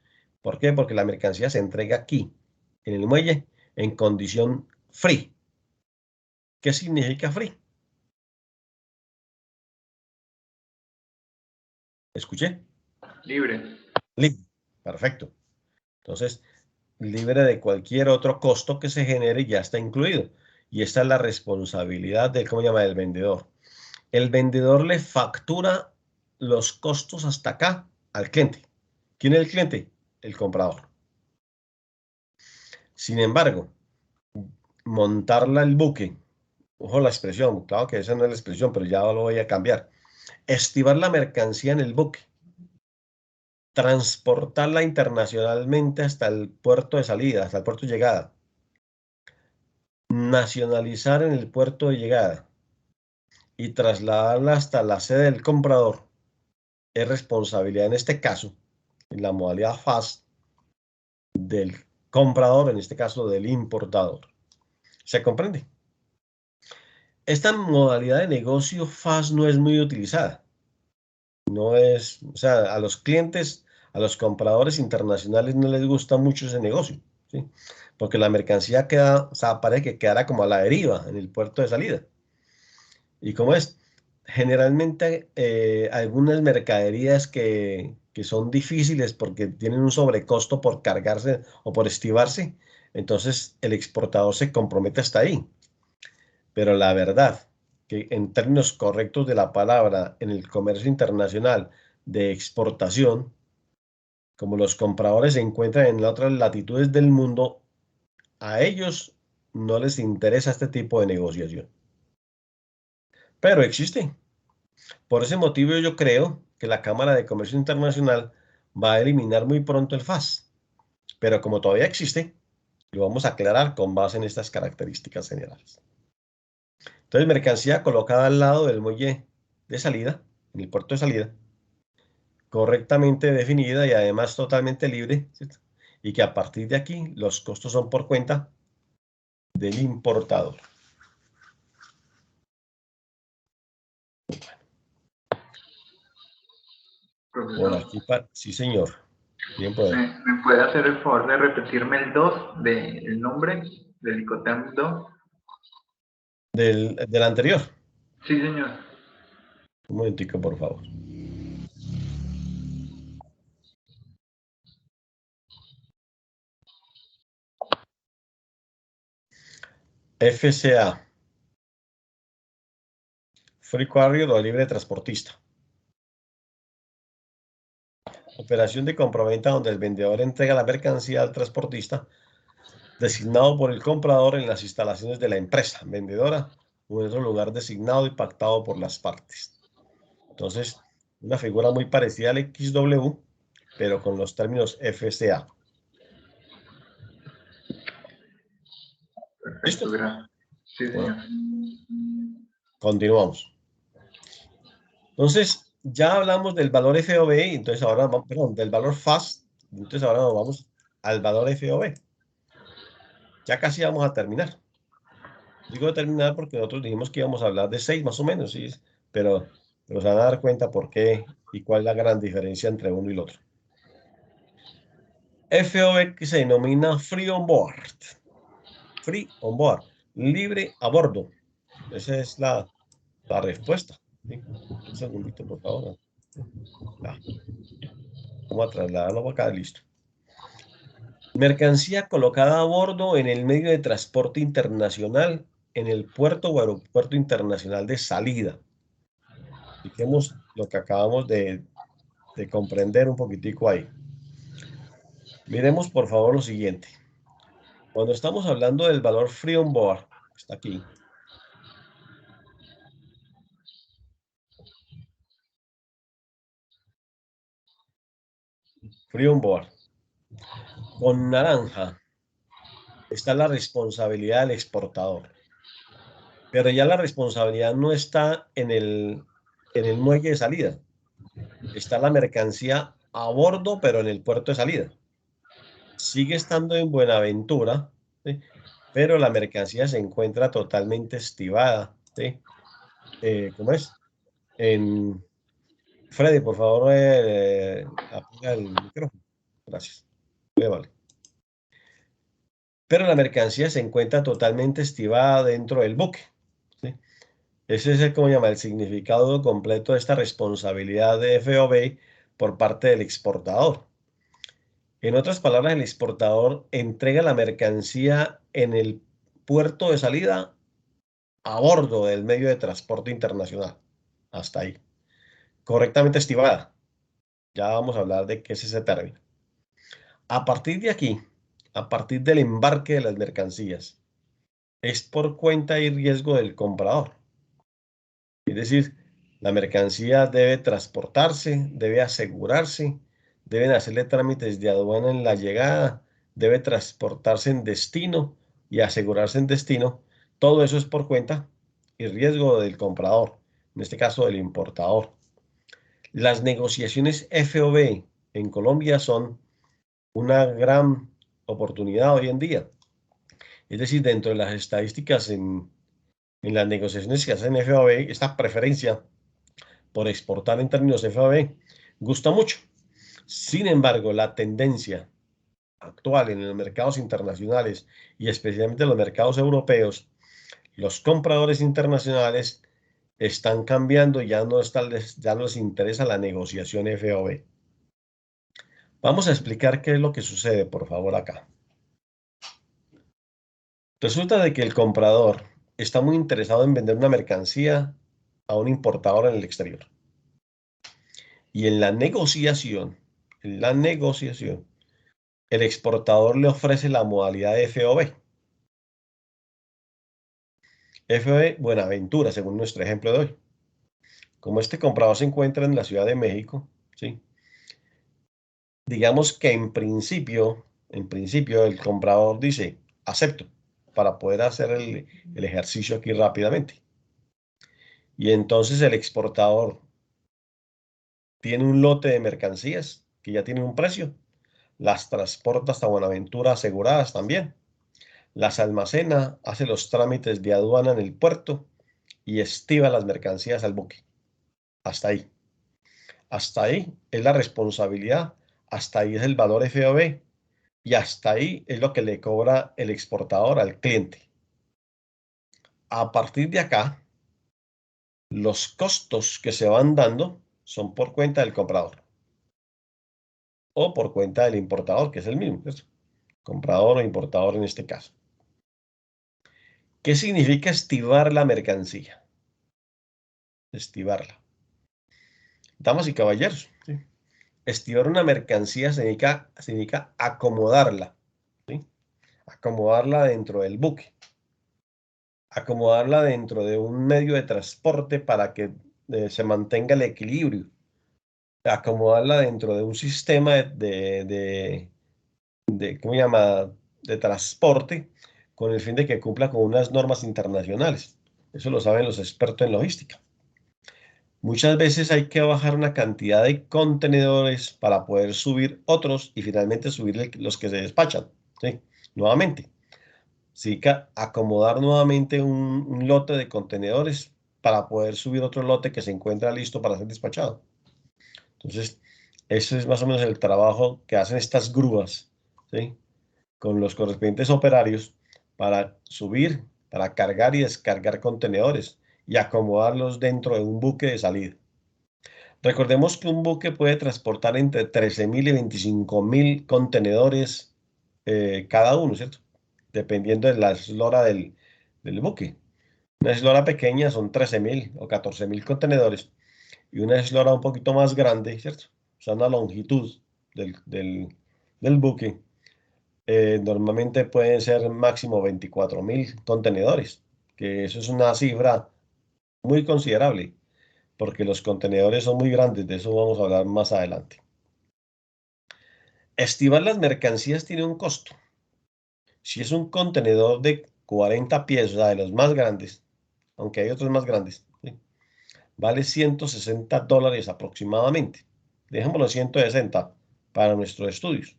¿Por qué? Porque la mercancía se entrega aquí, en el muelle, en condición free. ¿Qué significa free? ¿Escuché? Libre. Libre. Perfecto. Entonces, libre de cualquier otro costo que se genere, ya está incluido. Y esta es la responsabilidad del, ¿cómo se llama?, del vendedor. El vendedor le factura los costos hasta acá al cliente. ¿Quién es el cliente? El comprador. Sin embargo, montarla el buque, ojo la expresión, claro que esa no es la expresión, pero ya lo voy a cambiar. Estivar la mercancía en el buque, transportarla internacionalmente hasta el puerto de salida, hasta el puerto de llegada, nacionalizar en el puerto de llegada y trasladarla hasta la sede del comprador, es responsabilidad en este caso, en la modalidad FAS, del comprador, en este caso del importador. ¿Se comprende? Esta modalidad de negocio FAS no es muy utilizada. No es, o sea, a los clientes, a los compradores internacionales no les gusta mucho ese negocio, ¿sí? Porque la mercancía queda, o sea, parece que quedará como a la deriva en el puerto de salida. ¿Y cómo es? Generalmente algunas mercaderías que son difíciles porque tienen un sobrecosto por cargarse o por estivarse, entonces el exportador se compromete hasta ahí. Pero la verdad que en términos correctos de la palabra, en el comercio internacional de exportación, como los compradores se encuentran en otras latitudes del mundo, a ellos no les interesa este tipo de negociación. Pero existe. Por ese motivo yo creo que la Cámara de Comercio Internacional va a eliminar muy pronto el FAS. Pero como todavía existe, lo vamos a aclarar con base en estas características generales. Entonces, mercancía colocada al lado del muelle de salida, en el puerto de salida, correctamente definida y además totalmente libre, ¿cierto? Y que a partir de aquí los costos son por cuenta del importador. Por Profesor, aquí, sí señor. Bien, pues. ¿me puede hacer el favor de repetirme el 2 del nombre del Icotam 2? Del anterior. Sí, señor. Un momentico, por favor. FCA. Free Carrier o libre transportista. Operación de compraventa donde el vendedor entrega la mercancía al transportista designado por el comprador en las instalaciones de la empresa vendedora o en otro lugar designado y pactado por las partes. Entonces, una figura muy parecida al XW, pero con los términos FCA. Perfecto, ¿Listo? gracias. Sí, señor. Bueno, continuamos. Entonces, ya hablamos del valor FOB, entonces ahora, perdón, del valor FAS, entonces ahora nos vamos al valor FOB. Ya casi vamos a terminar. Digo terminar porque nosotros dijimos que íbamos a hablar de 6 más o menos, ¿sí? Pero se van a dar cuenta por qué y cuál es la gran diferencia entre uno y el otro. FOB que se denomina Free on Board. Free on Board. Libre a bordo. Esa es la respuesta. ¿Sí? Un segundito, por favor. Ya. Vamos a trasladarlo para acá, listo. Mercancía colocada a bordo en el medio de transporte internacional en el puerto o aeropuerto internacional de salida. Expliquemos lo que acabamos de comprender un poquitico ahí. Miremos por favor lo siguiente. Cuando estamos hablando del valor free on board, está aquí. Free on board. Con naranja está la responsabilidad del exportador. Pero ya la responsabilidad no está en el muelle de salida. Está la mercancía a bordo, pero en el puerto de salida. Sigue estando en Buenaventura, ¿sí? Pero la mercancía se encuentra totalmente estibada, ¿sí? ¿Cómo es? Freddy, por favor, apaga el micrófono. Gracias. Vale. Pero la mercancía se encuentra totalmente estibada dentro del buque, ¿sí? Ese es como llama el significado completo de esta responsabilidad de FOB por parte del exportador. En otras palabras, el exportador entrega la mercancía en el puerto de salida a bordo del medio de transporte internacional. Hasta ahí. Correctamente estibada. Ya vamos a hablar de qué es ese término. A partir de aquí, a partir del embarque de las mercancías, es por cuenta y riesgo del comprador. Es decir, la mercancía debe transportarse, debe asegurarse, deben hacerle trámites de aduana en la llegada, debe transportarse en destino y asegurarse en destino. Todo eso es por cuenta y riesgo del comprador, en este caso del importador. Las negociaciones FOB en Colombia son una gran oportunidad hoy en día. Es decir, dentro de las estadísticas en las negociaciones que hacen FOB, esta preferencia por exportar en términos FOB gusta mucho. Sin embargo, la tendencia actual en los mercados internacionales y especialmente en los mercados europeos, los compradores internacionales están cambiando y ya no les interesa la negociación FOB. Vamos a explicar qué es lo que sucede, por favor, acá. Resulta de que el comprador está muy interesado en vender una mercancía a un importador en el exterior. Y en la negociación, el exportador le ofrece la modalidad de FOB. FOB Buenaventura, según nuestro ejemplo de hoy. Como este comprador se encuentra en la Ciudad de México, ¿sí? Digamos que en principio el comprador dice, acepto, para poder hacer el ejercicio aquí rápidamente. Y entonces el exportador tiene un lote de mercancías que ya tiene un precio, las transporta hasta Buenaventura aseguradas también, las almacena, hace los trámites de aduana en el puerto y estiva las mercancías al buque. Hasta ahí. Hasta ahí es la responsabilidad, hasta ahí es el valor FOB y hasta ahí es lo que le cobra el exportador al cliente. A partir de acá, los costos que se van dando son por cuenta del comprador o por cuenta del importador, que es el mismo, ¿cierto? Comprador o importador en este caso. ¿Qué significa estivar la mercancía? Estivarla. Damas y caballeros, ¿sí? Estivar una mercancía significa acomodarla, ¿sí? Acomodarla dentro del buque, acomodarla dentro de un medio de transporte para que se mantenga el equilibrio, acomodarla dentro de un sistema ¿cómo se llama?, de transporte con el fin de que cumpla con unas normas internacionales. Eso lo saben los expertos en logística. Muchas veces hay que bajar una cantidad de contenedores para poder subir otros y finalmente subir los que se despachan, ¿sí? Nuevamente, sí, que acomodar nuevamente un lote de contenedores para poder subir otro lote que se encuentra listo para ser despachado. Entonces, eso es más o menos el trabajo que hacen estas grúas, ¿sí?, con los correspondientes operarios para subir, para cargar y descargar contenedores y acomodarlos dentro de un buque de salida. Recordemos que un buque puede transportar entre 13.000 y 25.000 contenedores cada uno, ¿cierto? Dependiendo de la eslora del buque. Una eslora pequeña son 13.000 o 14.000 contenedores y una eslora un poquito más grande, ¿cierto? O sea, una longitud del buque. Normalmente pueden ser máximo 24.000 contenedores, que eso es una cifra muy considerable, porque los contenedores son muy grandes, de eso vamos a hablar más adelante. Estivar las mercancías tiene un costo. Si es un contenedor de 40 pies, o sea, de los más grandes, aunque hay otros más grandes, ¿sí?, vale $160 aproximadamente. Dejémoslo 160 para nuestros estudios.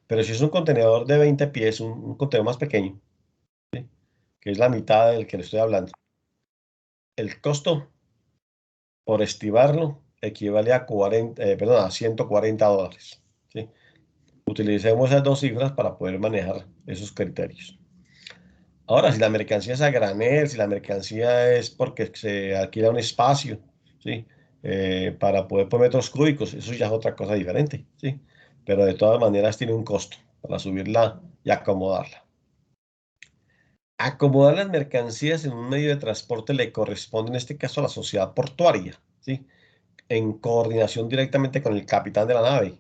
Pero si es un contenedor de 20 pies, un contenedor más pequeño, ¿sí?, que es la mitad del que le estoy hablando, el costo por estivarlo equivale a $140, ¿sí? Utilicemos esas dos cifras para poder manejar esos criterios. Ahora, si la mercancía es a granel, si la mercancía es porque se alquila un espacio, ¿sí?, para poder poner metros cúbicos, eso ya es otra cosa diferente, ¿sí? Pero de todas maneras tiene un costo para subirla y acomodarla. Acomodar las mercancías en un medio de transporte le corresponde en este caso a la sociedad portuaria, ¿sí?, en coordinación directamente con el capitán de la nave,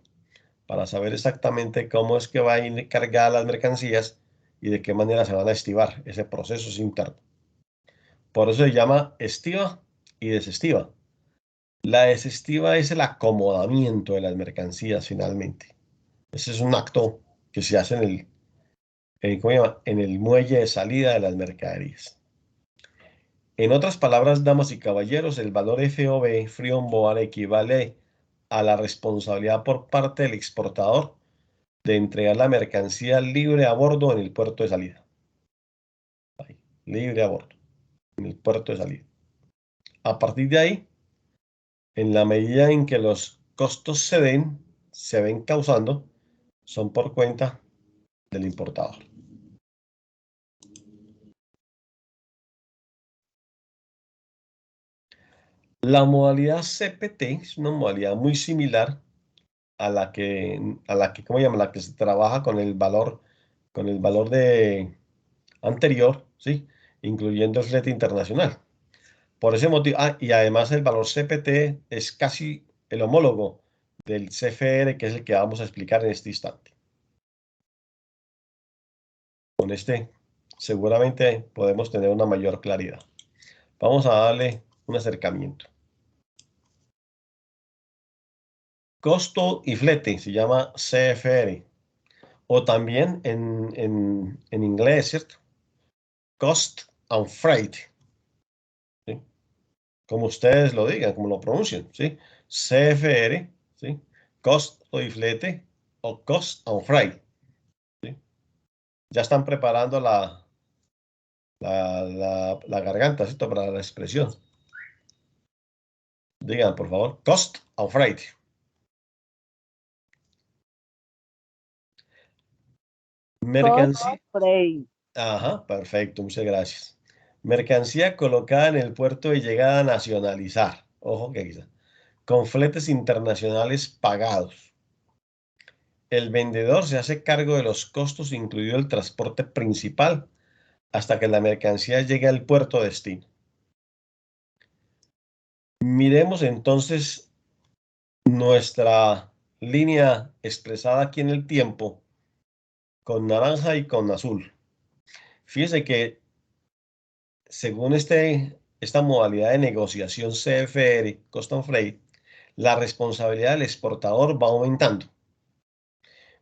para saber exactamente cómo es que va a ir cargadas las mercancías y de qué manera se van a estivar. Ese proceso es interno. Por eso se llama estiva y desestiva. La desestiva es el acomodamiento de las mercancías finalmente. Ese es un acto que se hace ¿cómo se llama?, en el muelle de salida de las mercaderías. En otras palabras, damas y caballeros, el valor FOB, Free on Board, equivale a la responsabilidad por parte del exportador de entregar la mercancía libre a bordo en el puerto de salida. Ahí, libre a bordo, en el puerto de salida. A partir de ahí, en la medida en que los costos se ven causando, son por cuenta del importador. La modalidad CPT es una modalidad muy similar a la que, ¿cómo se llama?, la que se trabaja con el valor anterior, ¿sí?, incluyendo el flete internacional. Por ese motivo, y además el valor CPT es casi el homólogo del CFR, que es el que vamos a explicar en este instante. Con este seguramente podemos tener una mayor claridad. Vamos a darle un acercamiento. Costo y flete se llama CFR, o también en inglés, ¿cierto? Cost and Freight, ¿sí? Como ustedes lo digan, como lo pronuncian, ¿sí? CFR, ¿sí? Costo y flete o Cost and Freight, ¿sí? Ya están preparando la garganta, ¿cierto? Para la expresión. Digan, por favor, Cost and Freight. Mercancía. Frey. Ajá, perfecto, muchas gracias. Mercancía colocada en el puerto de llegada a nacionalizar. Ojo que quizá. Con fletes internacionales pagados. El vendedor se hace cargo de los costos, incluido el transporte principal, hasta que la mercancía llegue al puerto de destino. Miremos entonces nuestra línea expresada aquí en el tiempo con naranja y con azul. Fíjese que según esta modalidad de negociación CFR, Cost and Freight, la responsabilidad del exportador va aumentando,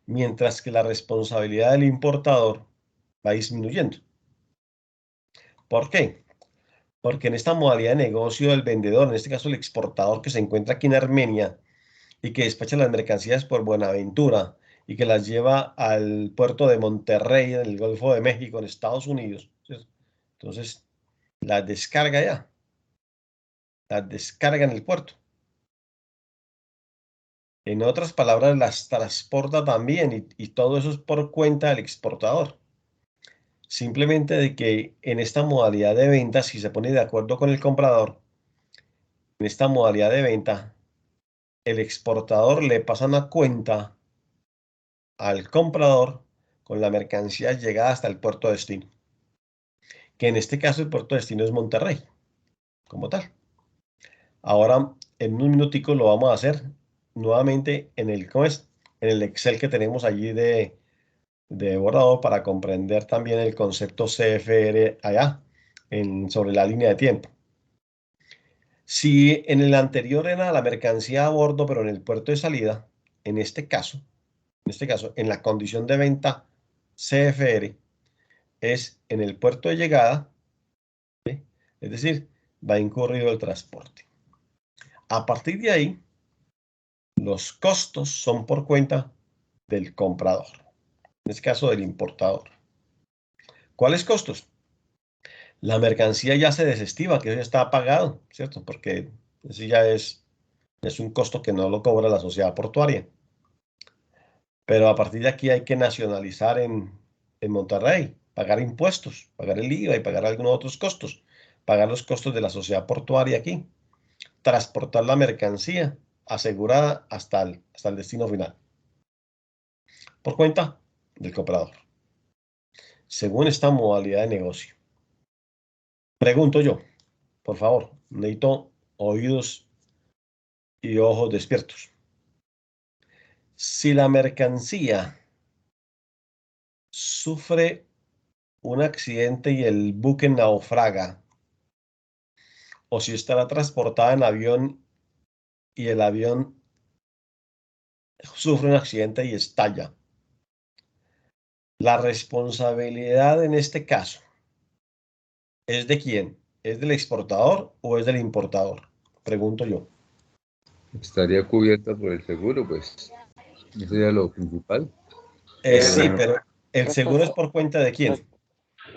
mientras que la responsabilidad del importador va disminuyendo. ¿Por qué? Porque en esta modalidad de negocio el vendedor, en este caso el exportador que se encuentra aquí en Armenia y que despacha las mercancías por Buenaventura y que las lleva al puerto de Monterrey en el Golfo de México, en Estados Unidos, ¿cierto? Entonces las descarga ya, las descarga en el puerto. En otras palabras, las transporta también y todo eso es por cuenta del exportador. Simplemente de que en esta modalidad de venta, si se pone de acuerdo con el comprador, en esta modalidad de venta, el exportador le pasa una cuenta al comprador con la mercancía llegada hasta el puerto de destino. Que en este caso el puerto de destino es Monterrey, como tal. Ahora, en un minutico lo vamos a hacer nuevamente en ¿cómo es? En el Excel que tenemos allí de borrador para comprender también el concepto CFR allá sobre la línea de tiempo. Si en el anterior era la mercancía a bordo, pero en el puerto de salida, en este caso, en la condición de venta CFR, es en el puerto de llegada, ¿sí? Es decir, va incurrido el transporte. A partir de ahí, los costos son por cuenta del comprador, en este caso del importador. ¿Cuáles costos? La mercancía ya se desestima, que eso ya está pagado, ¿cierto? Porque eso ya es un costo que no lo cobra la sociedad portuaria. Pero a partir de aquí hay que nacionalizar en Monterrey, pagar impuestos, pagar el IVA y pagar algunos otros costos, pagar los costos de la sociedad portuaria aquí, transportar la mercancía asegurada hasta el destino final, por cuenta del comprador, según esta modalidad de negocio. Pregunto yo, por favor, necesito oídos y ojos despiertos. Si la mercancía sufre un accidente y el buque naufraga, o si estará transportada en avión y el avión sufre un accidente y estalla, la responsabilidad en este caso ¿es de quién? ¿Es del exportador o es del importador? Pregunto yo. Estaría cubierta por el seguro, pues. Eso sería lo principal. Sí, pero ¿el seguro es por cuenta de quién?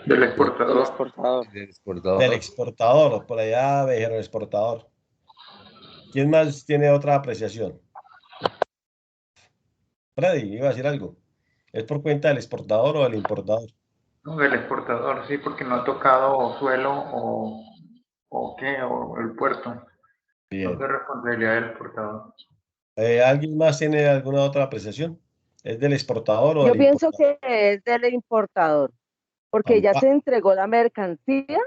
Del Del exportador. del Del exportador. exportador, por allá dijeron exportador. ¿Quién más tiene otra apreciación? Freddy, iba a decir algo. ¿Es por cuenta del exportador o del importador? No, del exportador, sí, porque no ha tocado suelo o qué, o el puerto. Bien. Entonces, responsabilidad del exportador. ¿Alguien más tiene alguna otra apreciación? ¿Es del exportador o Yo del pienso importador? que es del importador, porque ya Ampa- se entregó la mercancía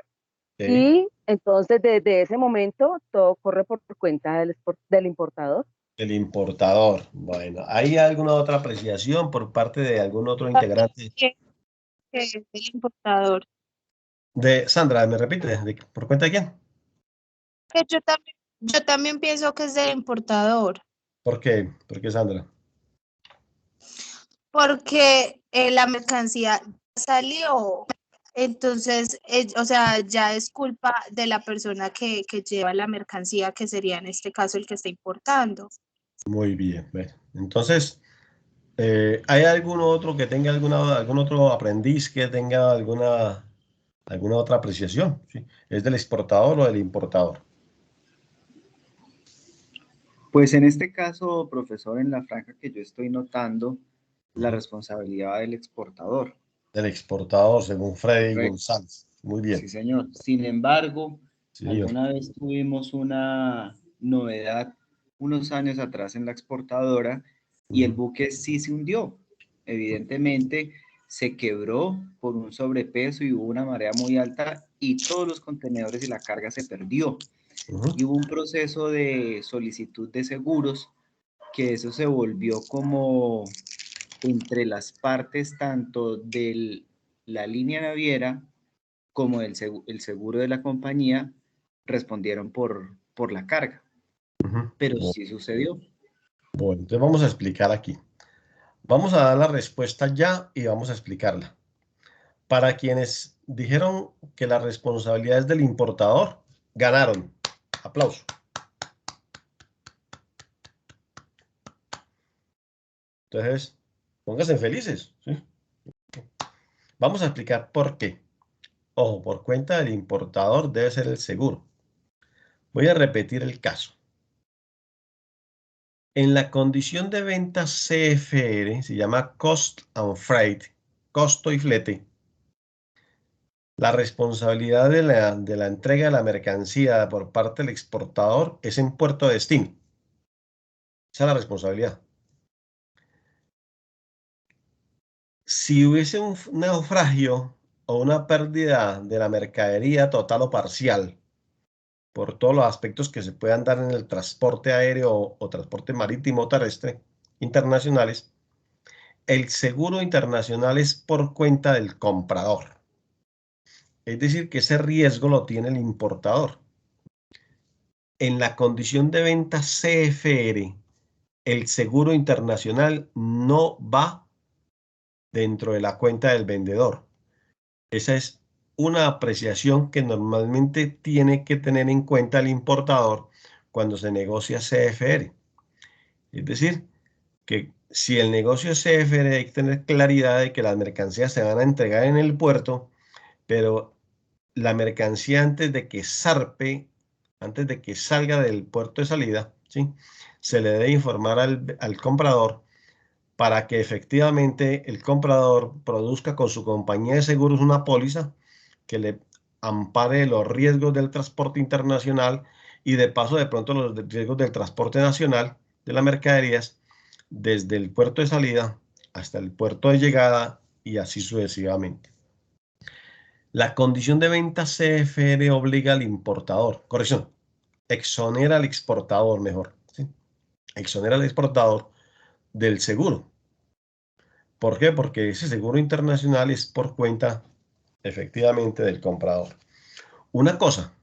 sí, y entonces desde ese momento todo corre por cuenta del importador. del importador. Bueno, ¿hay alguna otra apreciación por parte de algún otro integrante que es el importador. De Sandra, ¿me repite? ¿Por cuenta de quién? Que yo también pienso que es del importador, ¿Por qué? ¿Por qué, Sandra? porque la mercancía salió. Entonces, o sea, ya es culpa de la persona que lleva la mercancía, que sería en este caso el que está importando. Muy bien. Bueno, entonces, ¿hay algún otro que tenga algún otro aprendiz que tenga alguna otra apreciación? ¿Sí? ¿Es del exportador o del importador? Pues en este caso, profesor, en la franja que yo estoy notando, la responsabilidad del exportador. Del exportador, según Freddy Correcto. González. Muy Sí, bien. señor. Sin embargo, Sí, señor. alguna vez tuvimos una novedad unos años atrás en la exportadora y el buque sí se hundió. Evidentemente, se quebró por un sobrepeso y hubo una marea muy alta y todos los contenedores y la carga se perdió. Y hubo un proceso de solicitud de seguros que eso se volvió como entre las partes tanto de la línea naviera como el seguro de la compañía respondieron por la carga. Pero Bueno, sí sucedió. bueno, entonces vamos a explicar aquí. Vamos a dar la respuesta ya y vamos a explicarla. Para quienes dijeron que la responsabilidad es del importador, ganaron. Aplauso. Entonces, pónganse felices, ¿sí? Vamos a explicar por qué. Ojo, por cuenta del importador debe ser el seguro. Voy a repetir el caso. En la condición de venta CFR, se llama Cost and Freight, costo y flete. La responsabilidad de la entrega de la mercancía por parte del exportador es en puerto de destino. Esa es la responsabilidad. Si hubiese un naufragio o una pérdida de la mercadería total o parcial, por todos los aspectos que se puedan dar en el transporte aéreo o transporte marítimo o terrestre internacionales, el seguro internacional es por cuenta del comprador. Es decir, que ese riesgo lo tiene el importador. En la condición de venta CFR, el seguro internacional no va dentro de la cuenta del vendedor. Esa es una apreciación que normalmente tiene que tener en cuenta el importador cuando se negocia CFR. Es decir, que si el negocio es CFR hay que tener claridad de que las mercancías se van a entregar en el puerto, pero la mercancía antes de que zarpe, antes de que salga del puerto de salida, ¿sí? Se le debe informar al comprador para que efectivamente el comprador produzca con su compañía de seguros una póliza que le ampare los riesgos del transporte internacional y de paso de pronto los riesgos del transporte nacional de las mercaderías desde el puerto de salida hasta el puerto de llegada y así sucesivamente. La condición de venta CFR obliga al importador, corrección, exonera al exportador mejor, ¿sí? Exonera al exportador del seguro. ¿Por qué? Porque ese seguro internacional es por cuenta efectivamente del comprador. Una cosa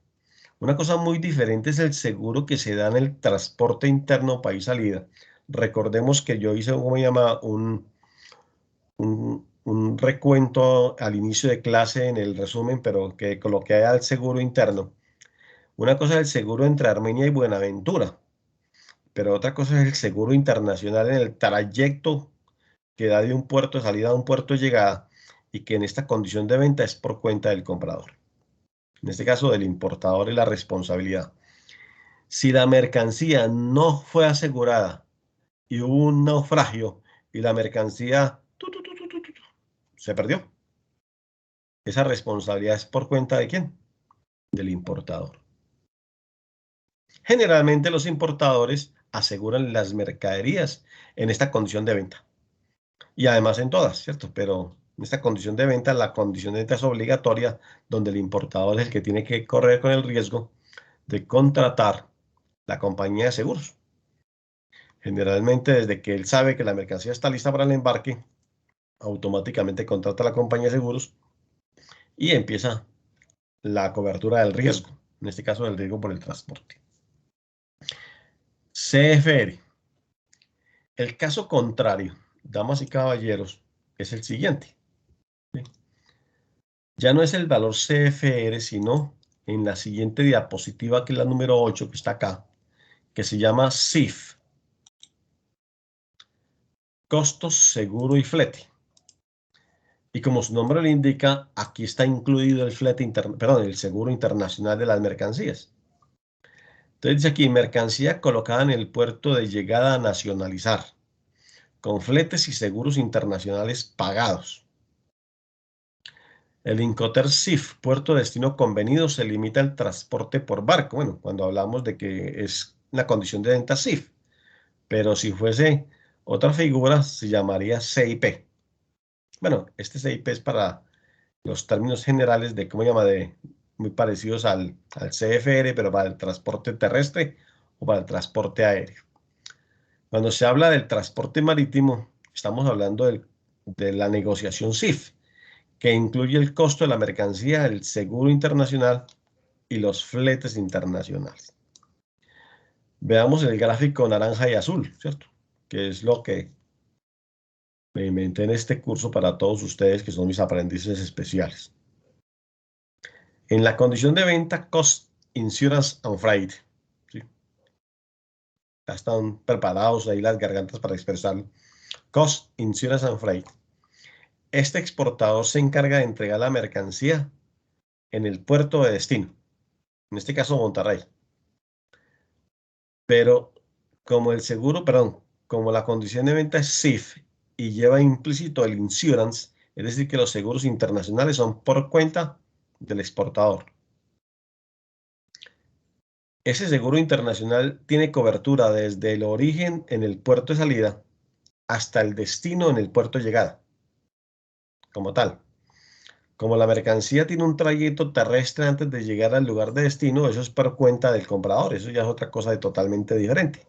muy diferente es el seguro que se da en el transporte interno país salida. Recordemos que yo hice, ¿cómo se llama? Un recuento al inicio de clase en el resumen, pero que coloqué al seguro interno. Una cosa es el seguro entre Armenia y Buenaventura, pero otra cosa es el seguro internacional en el trayecto que da de un puerto de salida a un puerto de llegada y que en esta condición de venta es por cuenta del comprador. En este caso, del importador y la responsabilidad. Si la mercancía no fue asegurada y hubo un naufragio y la mercancía se perdió, esa responsabilidad es por cuenta de ¿quién? Del importador. Generalmente los importadores aseguran las mercaderías en esta condición de venta. Y además en todas, ¿cierto? Pero en esta condición de venta, la condición de venta es obligatoria, donde el importador es el que tiene que correr con el riesgo de contratar la compañía de seguros. Generalmente desde que él sabe que la mercancía está lista para el embarque, automáticamente contrata a la compañía de seguros y empieza la cobertura del riesgo, en este caso del riesgo por el transporte. CFR. El caso contrario, damas y caballeros, es el siguiente. ¿Sí? Ya no es el valor CFR, sino en la siguiente diapositiva, que es la número 8, que está acá, que se llama CIF. Costos, seguro y flete. Y como su nombre lo indica, aquí está incluido el el seguro internacional de las mercancías. Entonces dice aquí, mercancía colocada en el puerto de llegada a nacionalizar, con fletes y seguros internacionales pagados. El Incoterm CIF, puerto de destino convenido, se limita al transporte por barco. Bueno, cuando hablamos de que es la condición de venta CIF, pero si fuese otra figura, se llamaría CIP. Bueno, este CIP es para los términos generales de, ¿cómo se llama? Muy parecidos al CFR, pero para el transporte terrestre o para el transporte aéreo. Cuando se habla del transporte marítimo, estamos hablando de la negociación CIF, que incluye el costo de la mercancía, el seguro internacional y los fletes internacionales. Veamos el gráfico naranja y azul, ¿cierto? Que es lo que me inventé en este curso para todos ustedes que son mis aprendices especiales. En la condición de venta, Cost, Insurance and Freight. ¿Sí? Ya están preparados ahí las gargantas para expresarlo. Cost, Insurance and Freight. Este exportador se encarga de entregar la mercancía en el puerto de destino, en este caso Monterrey. Pero como como la condición de venta es CIF y lleva implícito el insurance, es decir, que los seguros internacionales son por cuenta del exportador. Ese seguro internacional tiene cobertura desde el origen en el puerto de salida hasta el destino en el puerto de llegada, como tal. Como la mercancía tiene un trayecto terrestre antes de llegar al lugar de destino, eso es por cuenta del comprador, eso ya es otra cosa totalmente diferente.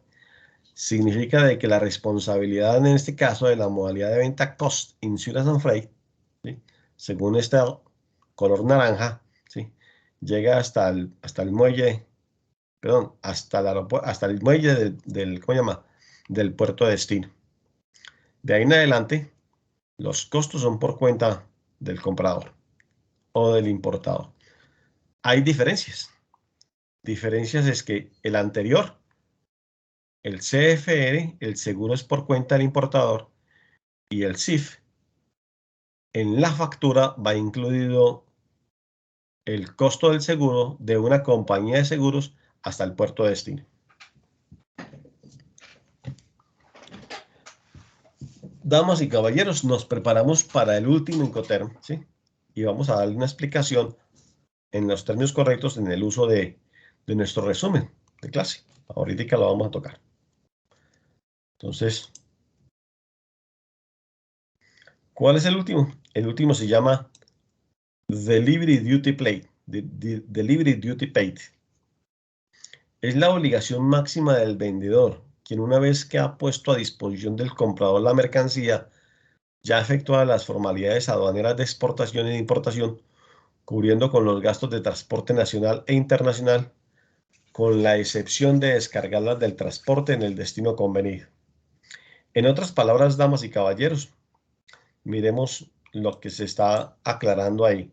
Significa de que la responsabilidad en este caso de la modalidad de venta Cost, Insurance and Freight, ¿sí? Según este color naranja, ¿sí? Llega hasta el muelle, perdón, hasta el muelle ¿cómo se llama? Del puerto de destino. De ahí en adelante, los costos son por cuenta del comprador o del importador. Hay diferencias. Diferencias es que el anterior, el CFR, el seguro es por cuenta del importador, y el CIF, en la factura va incluido el costo del seguro de una compañía de seguros hasta el puerto de destino. Damas y caballeros, nos preparamos para el último Incoterm, ¿sí? Y vamos a darle una explicación en los términos correctos en el uso de nuestro resumen de clase. Ahorita lo vamos a tocar. Entonces, ¿cuál es el último? El último se llama Delivery Duty Paid. Delivery Duty Paid. Es la obligación máxima del vendedor, quien una vez que ha puesto a disposición del comprador la mercancía, ya ha efectuado las formalidades aduaneras de exportación e importación, cubriendo con los gastos de transporte nacional e internacional, con la excepción de descargarlas del transporte en el destino convenido. En otras palabras, damas y caballeros, miremos lo que se está aclarando ahí.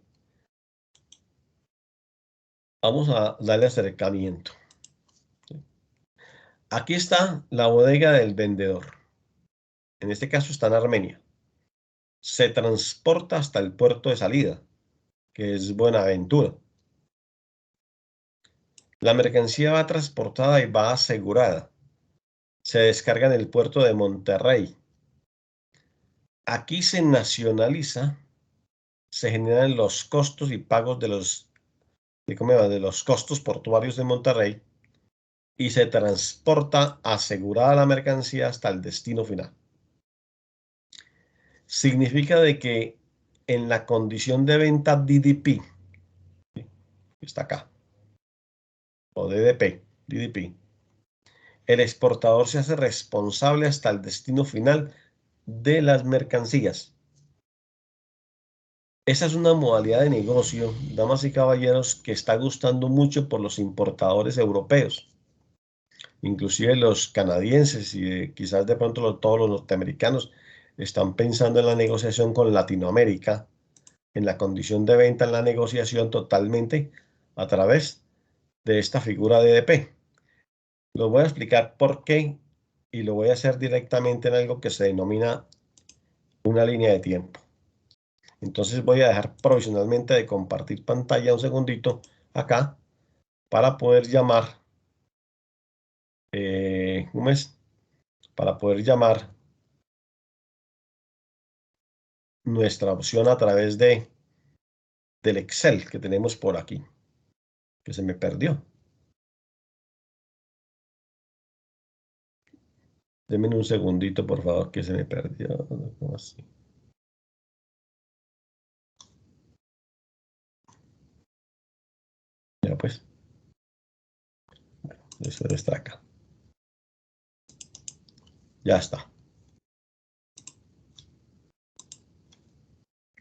Vamos a darle acercamiento. Aquí está la bodega del vendedor. En este caso está en Armenia. Se transporta hasta el puerto de salida, que es Buenaventura. La mercancía va transportada y va asegurada. Se descarga en el puerto de Monterrey. Aquí se nacionaliza, se generan los costos y pagos de los costos portuarios de Monterrey y se transporta asegurada la mercancía hasta el destino final. Significa de que en la condición de venta DDP, ¿sí? Está acá, o DDP, el exportador se hace responsable hasta el destino final de las mercancías. Esa es una modalidad de negocio, damas y caballeros, que está gustando mucho por los importadores europeos, inclusive los canadienses y quizás de pronto todos los norteamericanos están pensando en la negociación con Latinoamérica, en la condición de venta en la negociación totalmente a través de esta figura de EDP. Lo voy a explicar por qué y lo voy a hacer directamente en algo que se denomina una línea de tiempo. Entonces voy a dejar provisionalmente de compartir pantalla un segundito acá para poder llamar, ¿cómo es? Para poder llamar nuestra opción a través del Excel que tenemos por aquí, que se me perdió. Denme un segundito, por favor, que se me perdió. ¿Cómo así? Ya pues, eso debe estar acá. Ya está.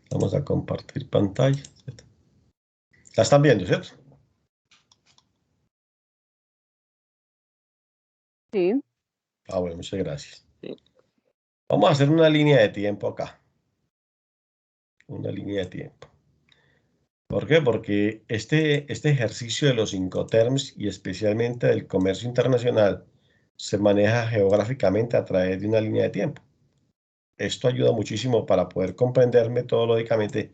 Vamos a compartir pantalla. La están viendo, ¿cierto? Sí. Ah, bueno, muchas gracias. Vamos a hacer una línea de tiempo acá. Una línea de tiempo. ¿Por qué? Porque este ejercicio de los Incoterms y especialmente del comercio internacional se maneja geográficamente a través de una línea de tiempo. Esto ayuda muchísimo para poder comprender metodológicamente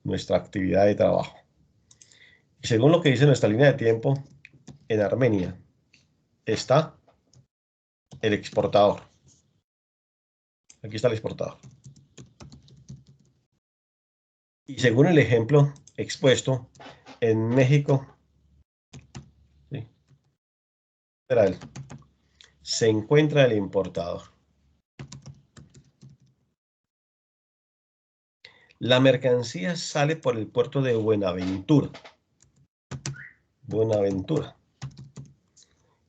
nuestra actividad de trabajo. Y según lo que dice nuestra línea de tiempo, en Armenia está el exportador. Aquí está el exportador. Y según el ejemplo expuesto, en México, ¿sí? Se encuentra el importador. La mercancía sale por el puerto de Buenaventura.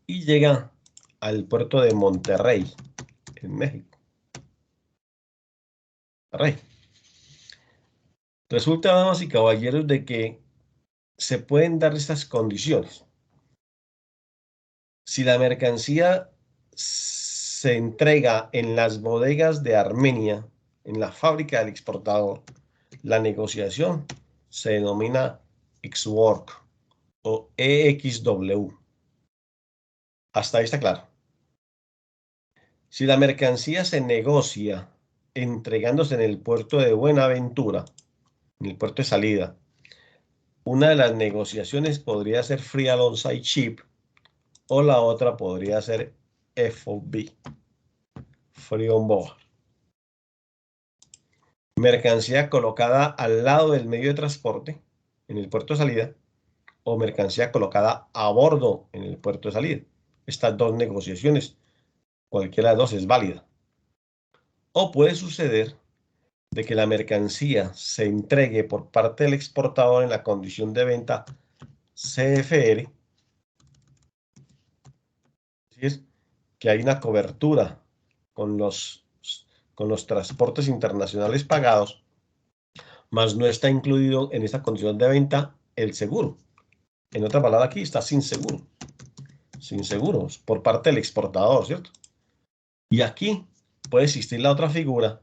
Y llega al puerto de Monterrey, en México. Monterrey. Resulta, damas y caballeros, de que se pueden dar estas condiciones. Si la mercancía se entrega en las bodegas de Armenia, en la fábrica del exportador, la negociación se denomina ex-work o EXW. Hasta ahí está claro. Si la mercancía se negocia entregándose en el puerto de Buenaventura, en el puerto de salida, una de las negociaciones podría ser Free On-Site Ship o la otra podría ser FOB, Free On Board. Mercancía colocada al lado del medio de transporte en el puerto de salida o mercancía colocada a bordo en el puerto de salida. Estas dos negociaciones, cualquiera de dos es válida. O puede suceder de que la mercancía se entregue por parte del exportador en la condición de venta CFR, es decir, que hay una cobertura con los transportes internacionales pagados, mas no está incluido en esta condición de venta el seguro. En otra palabra, aquí está sin seguros por parte del exportador, ¿cierto? Y aquí puede existir la otra figura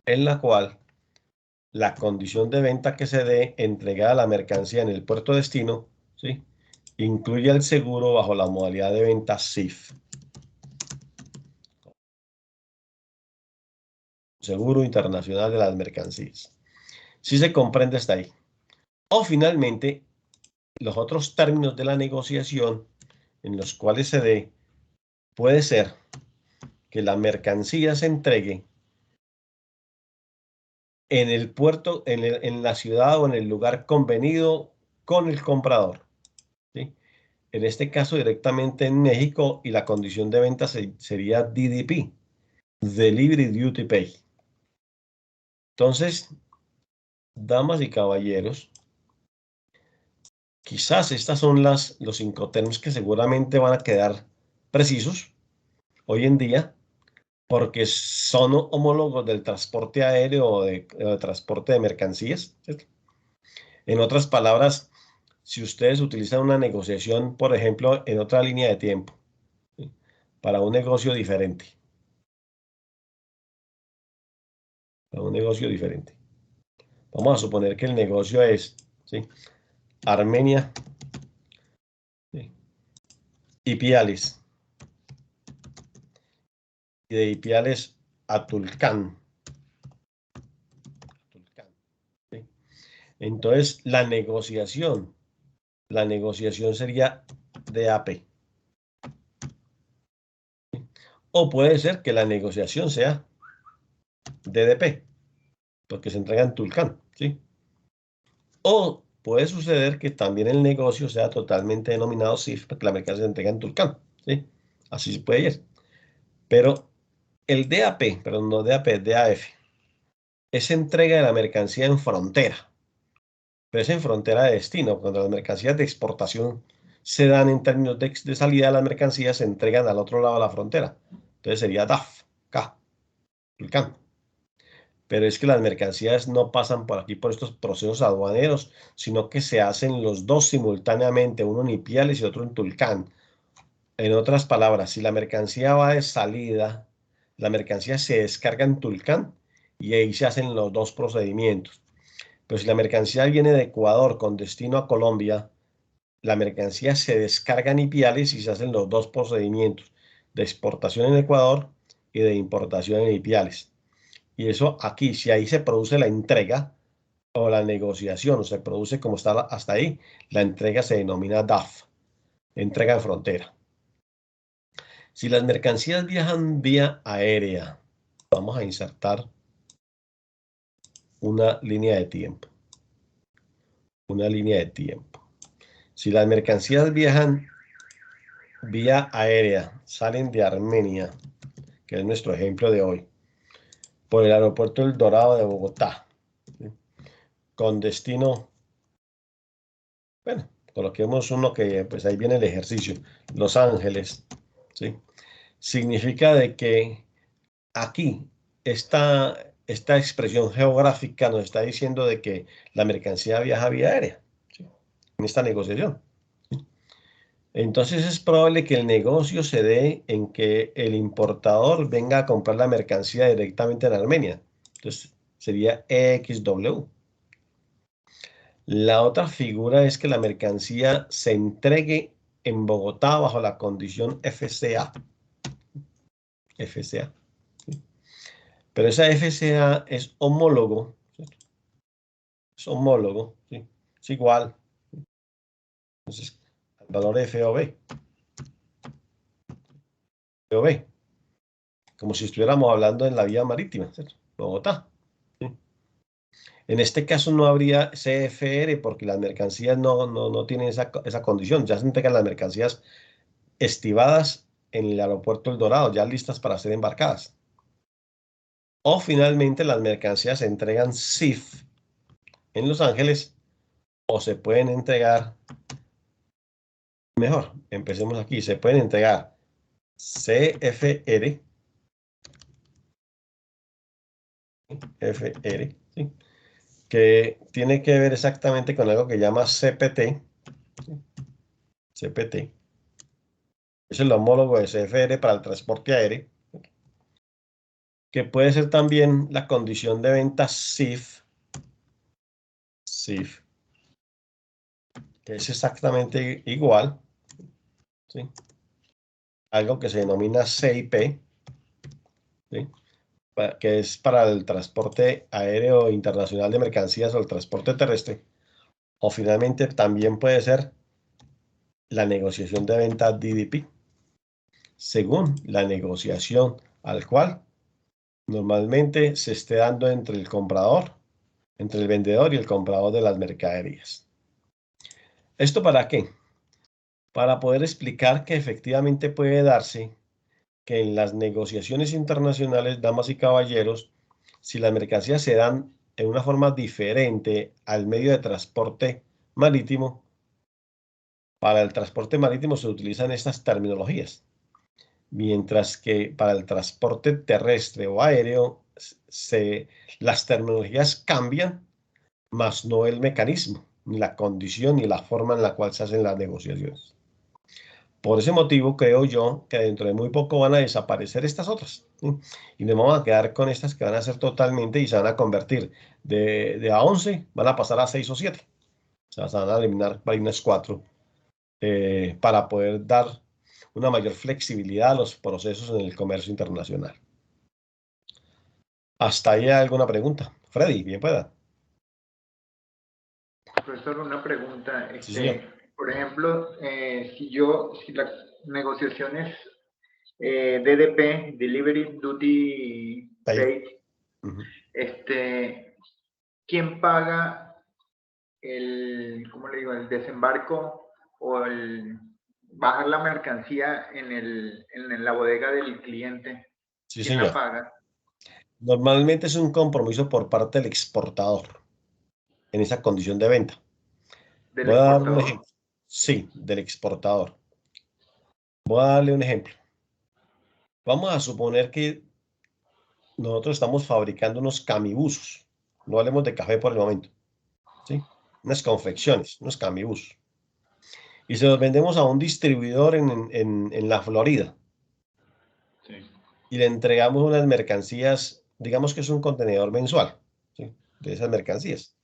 en la cual la condición de venta que se dé entregada la mercancía en el puerto destino, ¿sí?, incluye el seguro bajo la modalidad de venta CIF. Seguro Internacional de las Mercancías. Si se comprende hasta ahí. O finalmente, los otros términos de la negociación en los cuales se dé, puede ser que la mercancía se entregue en el puerto, en la ciudad o en el lugar convenido con el comprador, ¿sí? En este caso directamente en México, y la condición de venta sería DDP, Delivery Duty Pay. Entonces, damas y caballeros, quizás estas son los incoterms que seguramente van a quedar precisos hoy en día, porque son homólogos del transporte aéreo o de transporte de mercancías, ¿cierto? En otras palabras, si ustedes utilizan una negociación, por ejemplo, en otra línea de tiempo, ¿sí? Para un negocio diferente. Para un negocio diferente. Vamos a suponer que el negocio es, ¿sí? Armenia, ¿sí? Ipiales. Y de Ipiales a Tulcán. ¿Sí? Entonces, la negociación sería DAP. O puede ser que la negociación sea DDP, porque se entrega en Tulcán, ¿sí? O puede suceder que también el negocio sea totalmente denominado CIF, porque la mercancía se entrega en Tulcán, ¿sí? Así se puede ir. Pero el DAP, perdón, no DAP, DAF, es entrega de la mercancía en frontera, pero es en frontera de destino. Cuando las mercancías de exportación se dan en términos de salida de las mercancías, se entregan al otro lado de la frontera. Entonces sería DAF, K, Tulcán. Pero es que las mercancías no pasan por aquí por estos procesos aduaneros, sino que se hacen los dos simultáneamente, uno en Ipiales y otro en Tulcán. En otras palabras, si la mercancía va de salida, la mercancía se descarga en Tulcán y ahí se hacen los dos procedimientos. Pero si la mercancía viene de Ecuador con destino a Colombia, la mercancía se descarga en Ipiales y se hacen los dos procedimientos, de exportación en Ecuador y de importación en Ipiales. Y eso aquí, si ahí se produce la entrega o la negociación, o se produce como está hasta ahí, la entrega se denomina DAF, entrega en frontera. Si las mercancías viajan vía aérea, vamos a insertar una línea de tiempo. Una línea de tiempo. Si las mercancías viajan vía aérea, salen de Armenia, que es nuestro ejemplo de hoy, por el aeropuerto El Dorado de Bogotá, ¿sí? Con destino, bueno, coloquemos uno que, pues ahí viene el ejercicio, Los Ángeles, ¿sí? Significa de que aquí esta expresión geográfica nos está diciendo de que la mercancía viaja vía aérea, ¿sí? En esta negociación. Entonces es probable que el negocio se dé en que el importador venga a comprar la mercancía directamente en Armenia. Entonces sería EXW. La otra figura es que la mercancía se entregue en Bogotá bajo la condición FCA. FCA. ¿Sí? Pero esa FCA es homólogo. ¿Cierto? Es homólogo. ¿Sí? Es igual. Entonces, el valor de FOB. FOB. Como si estuviéramos hablando en la vía marítima, ¿cierto? Bogotá. ¿Sí? En este caso no habría CFR porque las mercancías no tienen esa condición. Ya se entregan las mercancías estivadas en el aeropuerto El Dorado, ya listas para ser embarcadas. O finalmente las mercancías se entregan CIF en Los Ángeles o se pueden entregar, mejor, empecemos aquí, se pueden entregar CFR, FR, ¿sí? Que tiene que ver exactamente con algo que llama CPT, ¿sí? CPT. Es el homólogo de CFR para el transporte aéreo, que puede ser también la condición de venta CIF, que es exactamente igual, ¿sí? Algo que se denomina CIP, ¿sí? Que es para el transporte aéreo internacional de mercancías o el transporte terrestre, o finalmente también puede ser la negociación de venta DDP, según la negociación al cual normalmente se esté dando entre el comprador, entre el vendedor y el comprador de las mercaderías. ¿Esto para qué? Para poder explicar que efectivamente puede darse que en las negociaciones internacionales, damas y caballeros, si las mercancías se dan en una forma diferente al medio de transporte marítimo, para el transporte marítimo se utilizan estas terminologías, mientras que para el transporte terrestre o aéreo las terminologías cambian, más no el mecanismo. ni la condición, ni la forma en la cual se hacen las negociaciones. Por ese motivo, creo yo que dentro de muy poco van a desaparecer estas otras, ¿sí? Y nos vamos a quedar con estas que van a ser totalmente y se van a convertir de a 11, van a pasar a 6 o 7. O sea, se van a eliminar unas 4 para poder dar una mayor flexibilidad a los procesos en el comercio internacional. ¿Hasta ahí hay alguna pregunta? Freddy, bien pueda. Profesor, una pregunta. Sí, señor. Por ejemplo, si la negociación es DDP, Delivery Duty Paid, Ujú. ¿Quién paga ¿cómo le digo? El desembarco o bajar la mercancía en la bodega del cliente? Sí, ¿Quién la señor. paga? Normalmente es un compromiso por parte del exportador en esa condición de venta. ¿Del Voy a dar un exportador? ejemplo. Sí, del exportador. Voy a darle un ejemplo. Vamos a suponer que nosotros estamos fabricando unos camibuzos. No hablemos de café por el momento. ¿Sí? Unas confecciones, unos camibuzos. Y se los vendemos a un distribuidor en la Florida. Sí. Y le entregamos unas mercancías, digamos que es un contenedor mensual, ¿sí? De esas mercancías.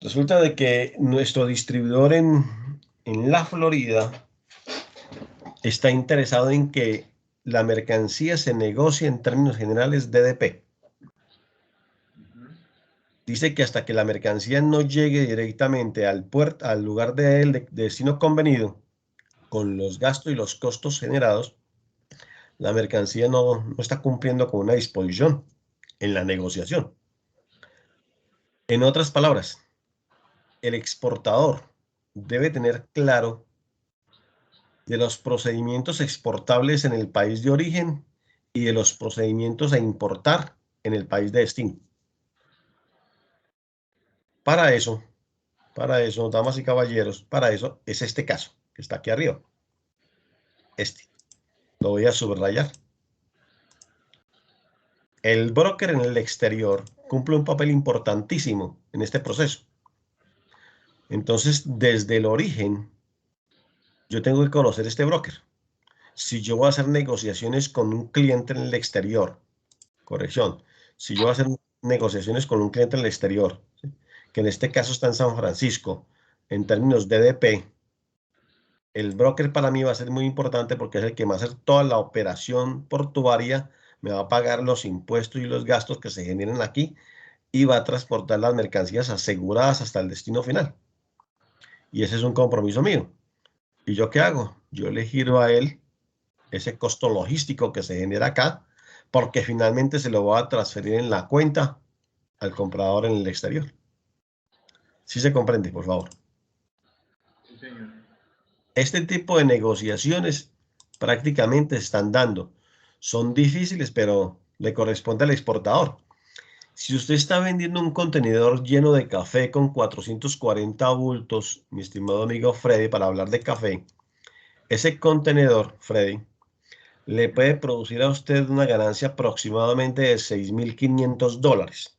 Resulta de que nuestro distribuidor en la Florida está interesado en que la mercancía se negocie en términos generales DDP. Dice que hasta que la mercancía no llegue directamente al puerto, al lugar de destino convenido, con los gastos y los costos generados, la mercancía no está cumpliendo con una disposición en la negociación. En otras palabras, el exportador debe tener claro de los procedimientos exportables en el país de origen y de los procedimientos a importar en el país de destino. Para eso, damas y caballeros, para eso es este caso que está aquí arriba. Este. Lo voy a subrayar. El broker en el exterior cumple un papel importantísimo en este proceso. Entonces, desde el origen, yo tengo que conocer este broker. Si yo voy a hacer negociaciones con un cliente en el exterior, corrección, si yo voy a hacer negociaciones con un cliente en el exterior, ¿sí? Que en este caso está en San Francisco, en términos de DDP, el broker para mí va a ser muy importante porque es el que va a hacer toda la operación portuaria, me va a pagar los impuestos y los gastos que se generen aquí y va a transportar las mercancías aseguradas hasta el destino final. Y ese es un compromiso mío. ¿Y yo qué hago? Yo le giro a él ese costo logístico que se genera acá, porque finalmente se lo voy a transferir en la cuenta al comprador en el exterior. ¿Sí se comprende, por favor? Sí, señor. Este tipo de negociaciones prácticamente se están dando. Son difíciles, pero le corresponde al exportador. Si usted está vendiendo un contenedor lleno de café con 440 bultos, mi estimado amigo Freddy, para hablar de café, ese contenedor, Freddy, le puede producir a usted una ganancia aproximadamente de $6.500.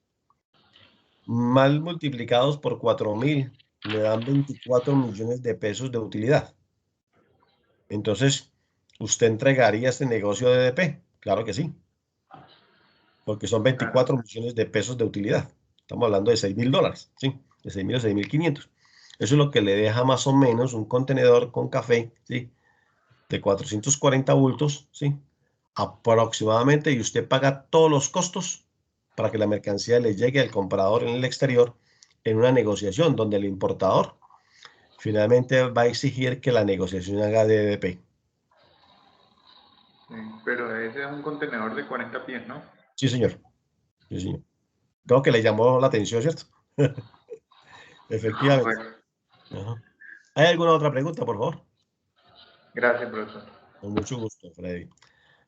Mal multiplicados por 4.000, le dan 24 millones de pesos de utilidad. Entonces, ¿usted entregaría este negocio de DP? Claro que sí, porque son 24 millones de pesos de utilidad. Estamos hablando de $6.000, ¿sí? De 6.000 a 6.500. Eso es lo que le deja más o menos un contenedor con café, ¿sí? De 440 bultos, ¿sí? Aproximadamente, y usted paga todos los costos para que la mercancía le llegue al comprador en el exterior en una negociación donde el importador finalmente va a exigir que la negociación haga DDP. Sí, pero ese es un contenedor de 40 pies, ¿no? Sí, señor. Sí, señor. Creo que le llamó la atención, ¿cierto? Efectivamente. Bueno, Ajá. ¿Hay alguna otra pregunta, por favor? gracias, profesor. Con mucho gusto, Freddy.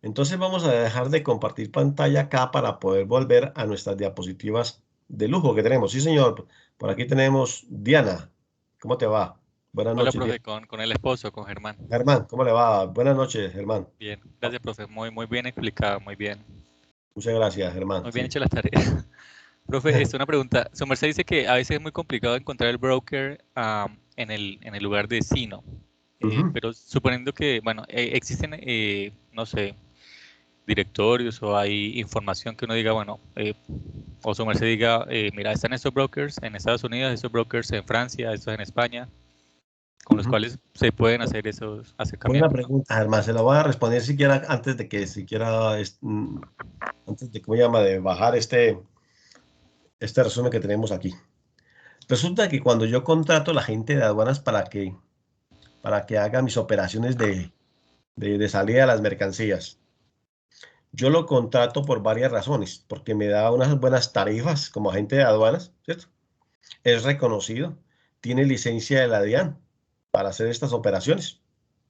Entonces vamos a dejar de compartir pantalla acá para poder volver a nuestras diapositivas de lujo que tenemos. Sí, señor. Por aquí tenemos Diana. ¿Cómo te va? Buenas Hola, noches, profe, Diana. con el esposo, con Germán. Germán, ¿cómo le va? Buenas noches, Germán. Bien, gracias, profe. Muy bien explicado, muy bien. Muchas gracias, Germán. Muy bien Sí. hecho las tareas. Profe, una pregunta. Su merced dice que a veces es muy complicado encontrar el broker en el lugar de destino. Pero suponiendo que, bueno, existen, no sé, directorios o hay información que uno diga, bueno, o su merced diga, mira, están estos brokers en Estados Unidos, estos brokers en Francia, estos en España, con los cuales se pueden hacer esos Buena acercamientos, ¿no? pregunta, Germán. Se la voy a responder siquiera antes de que antes de que me llama de bajar este resumen que tenemos aquí. Resulta que cuando yo contrato a la gente de aduanas para que haga mis operaciones de salida de las mercancías, yo lo contrato por varias razones, porque me da unas buenas tarifas como agente de aduanas, ¿cierto? Es reconocido, tiene licencia de la DIAN para hacer estas operaciones,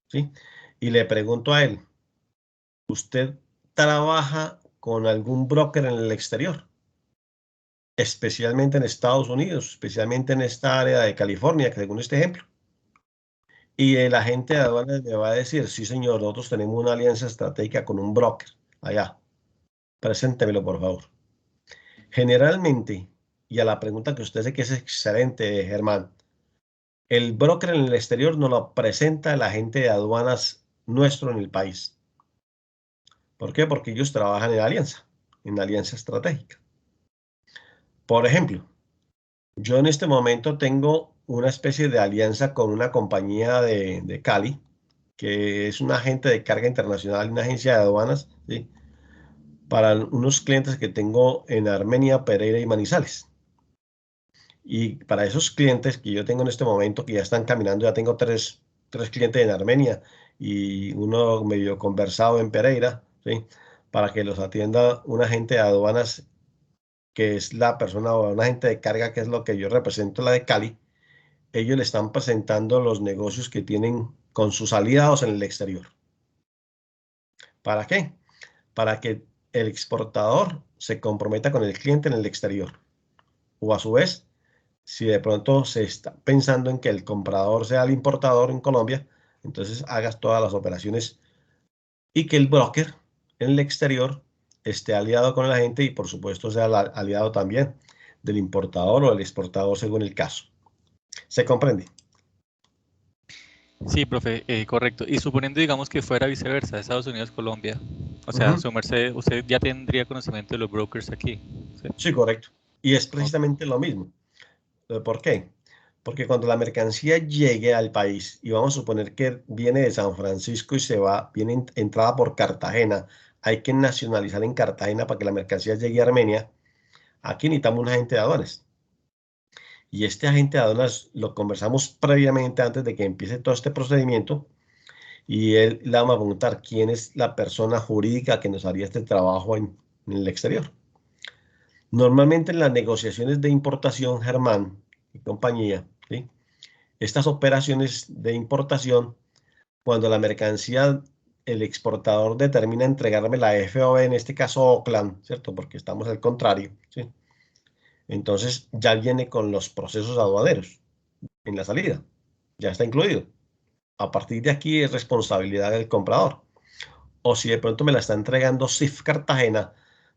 ¿sí? Y le pregunto a él, ¿usted trabaja con algún broker en el exterior? Especialmente en Estados Unidos, especialmente en esta área de California, que según este ejemplo. Y el agente de aduanas me va a decir, sí señor, nosotros tenemos una alianza estratégica con un broker allá. Preséntemelo, por favor. Generalmente, y a la pregunta que usted sé que es excelente, Germán, el broker en el exterior nos lo presenta el agente de aduanas nuestro en el país. ¿Por qué? Porque ellos trabajan en alianza estratégica. Por ejemplo, yo en este momento tengo una especie de alianza con una compañía de Cali, que es un agente de carga internacional, una agencia de aduanas, ¿sí? Para unos clientes que tengo en Armenia, Pereira y Manizales. Y para esos clientes que yo tengo en este momento, que ya están caminando, ya tengo tres clientes en Armenia y uno medio conversado en Pereira, ¿sí? Para que los atienda un agente de aduanas, que es la persona, o un agente de carga, que es lo que yo represento, la de Cali. Ellos le están presentando los negocios que tienen con sus aliados en el exterior. ¿Para qué? Para que el exportador se comprometa con el cliente en el exterior. O a su vez, si de pronto se está pensando en que el comprador sea el importador en Colombia, entonces hagas todas las operaciones y que el broker en el exterior esté aliado con la gente y por supuesto sea aliado también del importador o del exportador según el caso. ¿Se comprende? Sí, profe, correcto. Y suponiendo, digamos, que fuera viceversa, Estados Unidos-Colombia, o sea, su merced, usted ya tendría conocimiento de los brokers aquí, ¿sí? Sí, correcto. Y es precisamente lo mismo. ¿Por qué? Porque cuando la mercancía llegue al país, y vamos a suponer que viene de San Francisco y viene entrada por Cartagena, hay que nacionalizar en Cartagena para que la mercancía llegue a Armenia. Aquí necesitamos un agente de aduanas. Y este agente de aduanas lo conversamos previamente antes de que empiece todo este procedimiento. Y él le vamos a preguntar quién es la persona jurídica que nos haría este trabajo en el exterior. Normalmente en las negociaciones de importación, Germán y compañía, ¿sí? Estas operaciones de importación, cuando la mercancía, el exportador determina entregarme la FOB, en este caso Oakland, ¿cierto? Porque estamos al contrario, ¿sí? Entonces ya viene con los procesos aduaneros en la salida, ya está incluido. A partir de aquí es responsabilidad del comprador. O si de pronto me la está entregando CIF Cartagena,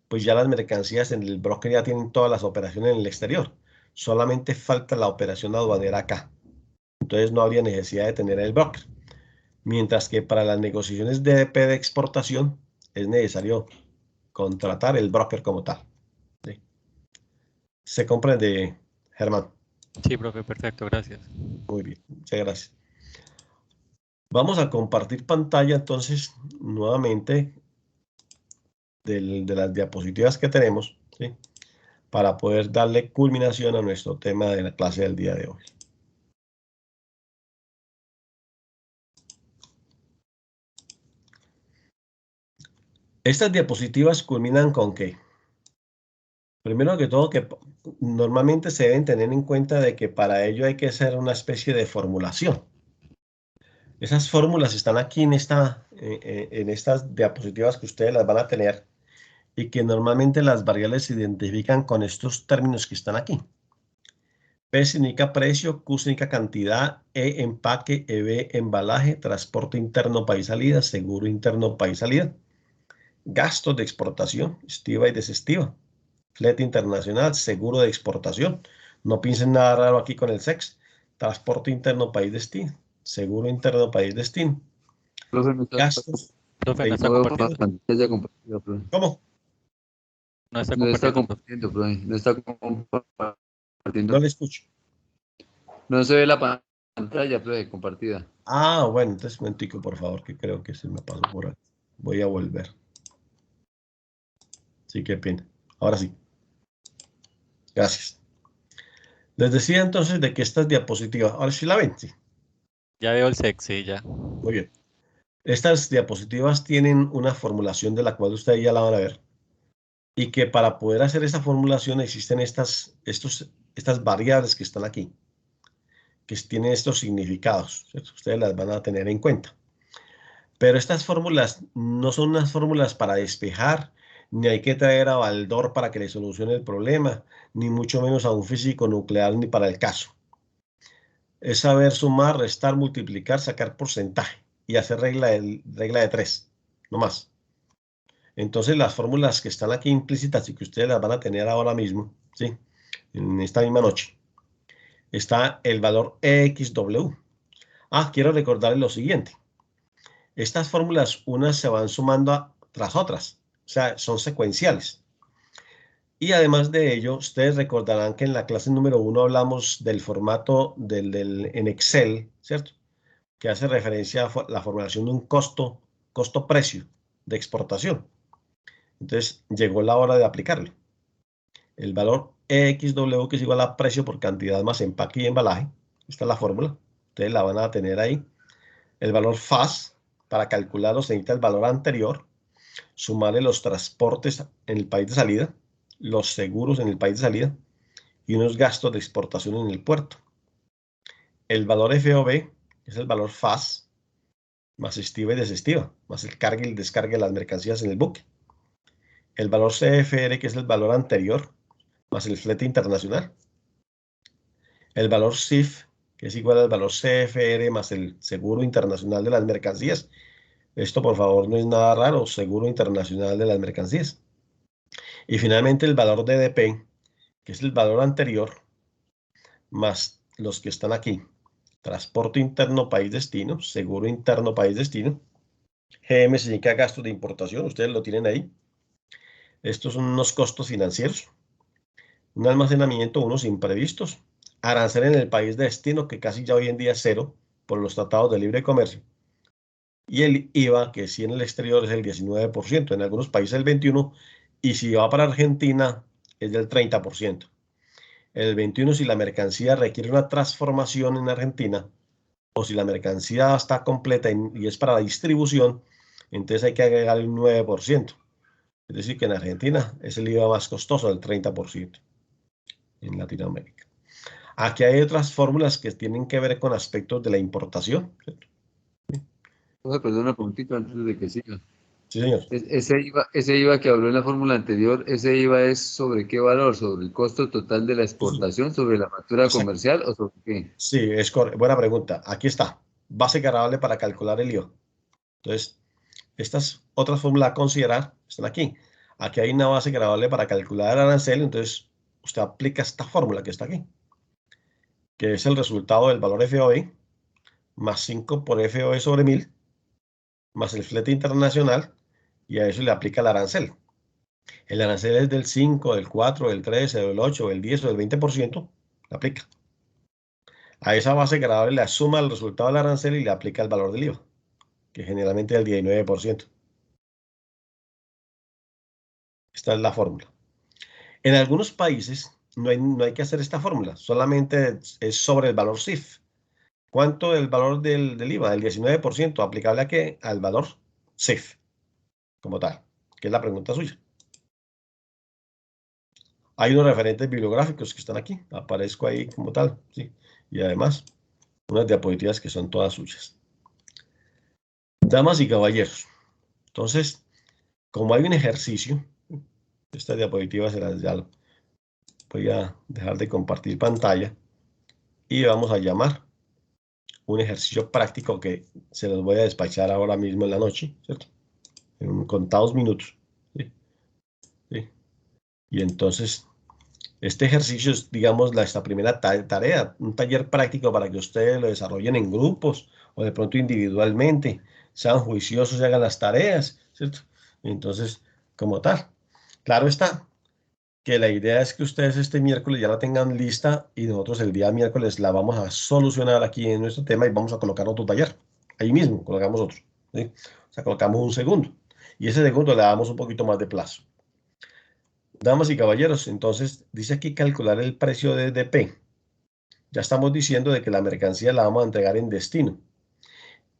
pues ya las mercancías en el broker ya tienen todas las operaciones en el exterior. Solamente falta la operación aduanera acá. Entonces no habría necesidad de tener el broker. Mientras que para las negociaciones de EP de exportación es necesario contratar el broker como tal. ¿Sí? ¿Se comprende, Germán? Sí, profe, perfecto, gracias. Muy bien, muchas gracias. Vamos a compartir pantalla entonces nuevamente de las diapositivas que tenemos, ¿sí? Para poder darle culminación a nuestro tema de la clase del día de hoy. Estas diapositivas culminan con que, primero que todo, que normalmente se deben tener en cuenta de que para ello hay que hacer una especie de formulación. Esas fórmulas están aquí en estas diapositivas que ustedes las van a tener y que normalmente las variables se identifican con estos términos que están aquí. P significa precio, Q significa cantidad, E empaque, EB embalaje, transporte interno país salida, seguro interno país salida, gastos de exportación, estiva y desestiva, flete internacional, seguro de exportación. No piensen nada raro aquí con el SEX. Transporte interno, país destino. Seguro interno, país destino. Profe, no está, Gastos. Profe, no está no veo compartiendo. pantalla compartida, profe. ¿Cómo? No está No está compartiendo. compartiendo, profe. No está compartiendo. No le escucho. No se ve la pantalla, profe, compartida. Ah, bueno, entonces un momentico, por favor, que creo que se me pasó por ahí. Voy a volver. Sí, qué pena. Ahora sí. Gracias. Les decía entonces de que estas diapositivas, ahora sí la ven, sí. Ya veo el SEC, sí, ya. Muy bien. Estas diapositivas tienen una formulación de la cual ustedes ya la van a ver. Y que para poder hacer esta formulación existen estas variables que están aquí, que tienen estos significados, ¿cierto? Ustedes las van a tener en cuenta. Pero estas fórmulas no son unas fórmulas para despejar, ni hay que traer a Baldor para que le solucione el problema, ni mucho menos a un físico nuclear ni para el caso. Es saber sumar, restar, multiplicar, sacar porcentaje y hacer regla de 3, no más. Entonces las fórmulas que están aquí implícitas y que ustedes las van a tener ahora mismo, ¿sí? En esta misma noche, está el valor EXW. Quiero recordarles lo siguiente. Estas fórmulas unas se van sumando tras otras, o sea, son secuenciales. Y además de ello, ustedes recordarán que en la clase número 1 hablamos del formato en Excel, ¿cierto? Que hace referencia a la formulación de un costo-precio de exportación. Entonces, llegó la hora de aplicarlo. El valor EXW, que es igual a precio por cantidad más empaque y embalaje. Esta es la fórmula. Ustedes la van a tener ahí. El valor FAS, para calcularlo, se necesita el valor anterior, sumarle los transportes en el país de salida, los seguros en el país de salida y unos gastos de exportación en el puerto. El valor FOB, que es el valor FAS, más estiva y desestiva, más el cargue y el descargue de las mercancías en el buque. El valor CFR, que es el valor anterior, más el flete internacional. El valor CIF, que es igual al valor CFR más el seguro internacional de las mercancías. Esto, por favor, no es nada raro, seguro internacional de las mercancías. Y finalmente el valor DDP, que es el valor anterior, más los que están aquí. Transporte interno, país destino, seguro interno, país destino. GM significa gastos de importación, ustedes lo tienen ahí. Estos son unos costos financieros. Un almacenamiento, unos imprevistos. Arancel en el país de destino, que casi ya hoy en día es cero por los tratados de libre comercio. Y el IVA, que sí en el exterior es el 19%, en algunos países el 21%, y si va para Argentina es del 30%. El 21% si la mercancía requiere una transformación en Argentina, o si la mercancía está completa y es para la distribución, entonces hay que agregar el 9%. Es decir, que en Argentina es el IVA más costoso, el 30% en Latinoamérica. Aquí hay otras fórmulas que tienen que ver con aspectos de la importación, ¿cierto? Profe, perdón, una preguntita antes de que siga. Sí, señor. Ese IVA que habló en la fórmula anterior, ¿ese IVA es sobre qué valor? ¿Sobre el costo total de la exportación? ¿Sobre la factura Exacto. comercial o sobre qué? Sí, es correcto. Buena pregunta. Aquí está. Base variable para calcular el IVA. Entonces, estas otras fórmulas a considerar están aquí. Aquí hay una base variable para calcular el arancel. Entonces, usted aplica esta fórmula que está aquí, que es el resultado del valor FOB más 5 por FOB sobre 1000 más el flete internacional, y a eso le aplica el arancel. El arancel es del 5, del 4, del 13, del 8, del 10 o del 20%, le aplica. A esa base variable le suma el resultado del arancel y le aplica el valor del IVA, que generalmente es el 19%. Esta es la fórmula. En algunos países no hay que hacer esta fórmula, solamente es sobre el valor CIF. ¿Cuánto el valor del IVA? El 19%, aplicable a qué? Al valor CIF, como tal, que es la pregunta suya. Hay unos referentes bibliográficos que están aquí, aparezco ahí como tal, ¿sí? Y además, unas diapositivas que son todas suyas. Damas y caballeros, entonces, como hay un ejercicio, estas diapositivas ya voy a dejar de compartir pantalla y vamos a llamar un ejercicio práctico que se los voy a despachar ahora mismo en la noche, ¿cierto? En contados minutos. ¿Sí? ¿Sí? Y entonces, este ejercicio es, digamos, esta primera tarea, un taller práctico para que ustedes lo desarrollen en grupos o de pronto individualmente, sean juiciosos y hagan las tareas, ¿cierto? Entonces, como tal, claro está que la idea es que ustedes este miércoles ya la tengan lista y nosotros el día miércoles la vamos a solucionar aquí en nuestro tema y vamos a colocar otro taller. Ahí mismo colocamos otro, ¿sí? O sea, colocamos un segundo. Y ese segundo le damos un poquito más de plazo. Damas y caballeros, entonces dice aquí calcular el precio de DP. Ya estamos diciendo de que la mercancía la vamos a entregar en destino.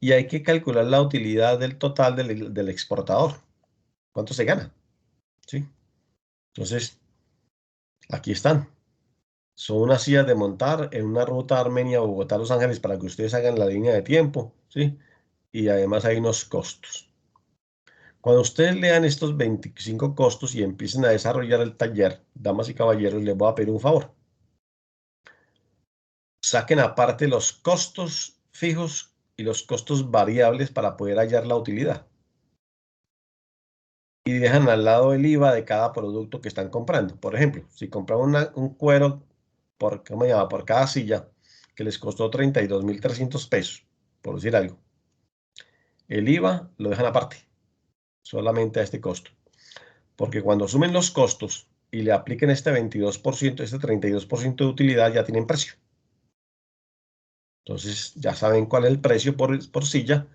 Y hay que calcular la utilidad del total del exportador. ¿Cuánto se gana? ¿Sí? Entonces, aquí están. Son unas sillas de montar en una ruta Armenia, Bogotá, Los Ángeles para que ustedes hagan la línea de tiempo, ¿sí? Y además hay unos costos. Cuando ustedes lean estos 25 costos y empiecen a desarrollar el taller, damas y caballeros, les voy a pedir un favor. Saquen aparte los costos fijos y los costos variables para poder hallar la utilidad. Y dejan al lado el IVA de cada producto que están comprando. Por ejemplo, si compran un cuero por cada silla que les costó 32.300 pesos, por decir algo. El IVA lo dejan aparte, solamente a este costo. Porque cuando sumen los costos y le apliquen este 22%, este 32% de utilidad, ya tienen precio. Entonces ya saben cuál es el precio por silla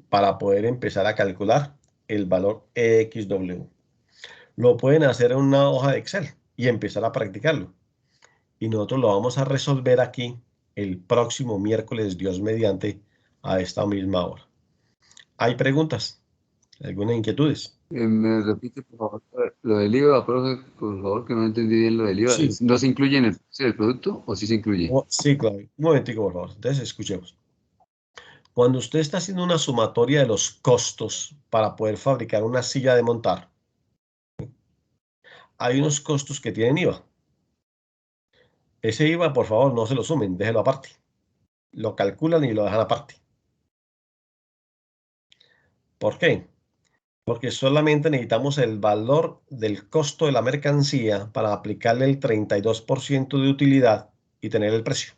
para poder empezar a calcular el valor EXW. Lo pueden hacer en una hoja de Excel y empezar a practicarlo. Y nosotros lo vamos a resolver aquí el próximo miércoles, Dios mediante, a esta misma hora. ¿Hay preguntas? ¿Algunas inquietudes? Me repite, por favor, lo del IVA, profe, por favor, que no entendí bien lo del IVA. Sí. ¿No se incluye en el precio del producto o sí se incluye? Sí, claro. Un momentico, por favor. Entonces, escuchemos. Cuando usted está haciendo una sumatoria de los costos para poder fabricar una silla de montar, hay unos costos que tienen IVA. Ese IVA, por favor, no se lo sumen, déjelo aparte. Lo calculan y lo dejan aparte. ¿Por qué? Porque solamente necesitamos el valor del costo de la mercancía para aplicarle el 32% de utilidad y tener el precio.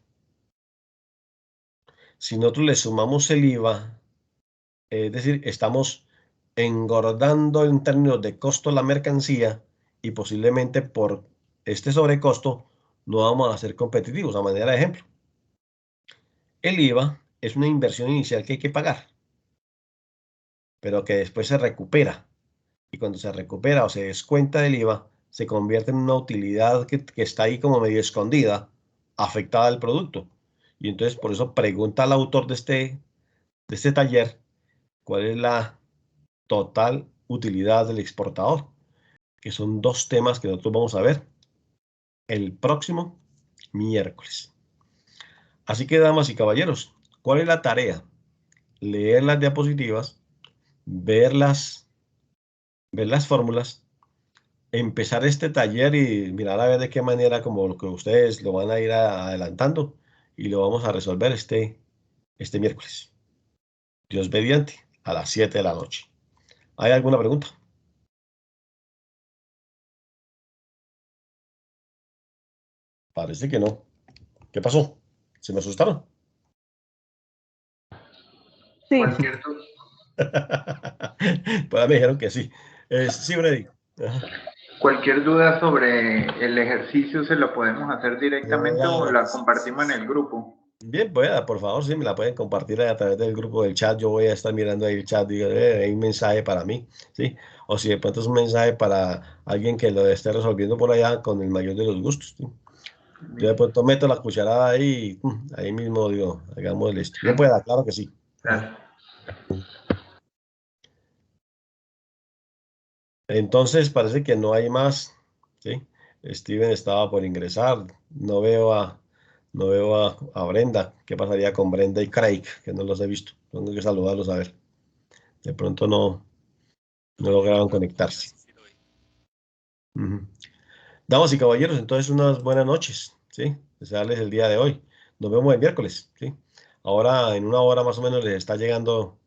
Si nosotros le sumamos el IVA, es decir, estamos engordando en términos de costo la mercancía y posiblemente por este sobrecosto no vamos a ser competitivos. A manera de ejemplo, el IVA es una inversión inicial que hay que pagar, pero que después se recupera. Y cuando se recupera o se descuenta del IVA, se convierte en una utilidad que está ahí como medio escondida, afectada al producto. Y entonces por eso pregunta al autor de este taller cuál es la total utilidad del exportador, que son dos temas que nosotros vamos a ver el próximo miércoles. Así que, damas y caballeros, ¿cuál es la tarea? Leer las diapositivas, ver las fórmulas, empezar este taller y mirar a ver de qué manera como lo que ustedes lo van a ir adelantando y lo vamos a resolver este miércoles. Dios mediante, a las 7 de la noche. ¿Hay alguna pregunta? Parece que no. ¿Qué pasó? ¿Se me asustaron? Sí, Cualquier, du- Pues me dijeron que sí. Sí, Freddy. Ajá. cualquier duda sobre el ejercicio se lo podemos hacer directamente o Claro. la compartimos en el grupo. Bien, pues, por favor, sí, me la pueden compartir a través del grupo del chat. Yo voy a estar mirando ahí el chat, digo, hay un mensaje para mí, ¿sí? O si de pronto es un mensaje para alguien que lo esté resolviendo por allá, con el mayor de los gustos, ¿sí? Yo de pronto meto la cucharada ahí y ahí mismo digo, hagamos listo. Bien, pues, claro que sí. Ajá. Gracias. Entonces, parece que no hay más, ¿sí? Steven estaba por ingresar. No veo a Brenda. ¿Qué pasaría con Brenda y Craig? Que no los he visto. Tengo que saludarlos a ver. De pronto no lograron conectarse. Ujú. Damas y caballeros, entonces unas buenas noches, ¿sí? Desearles el día de hoy. Nos vemos el miércoles, ¿sí? Ahora, en una hora más o menos, les está llegando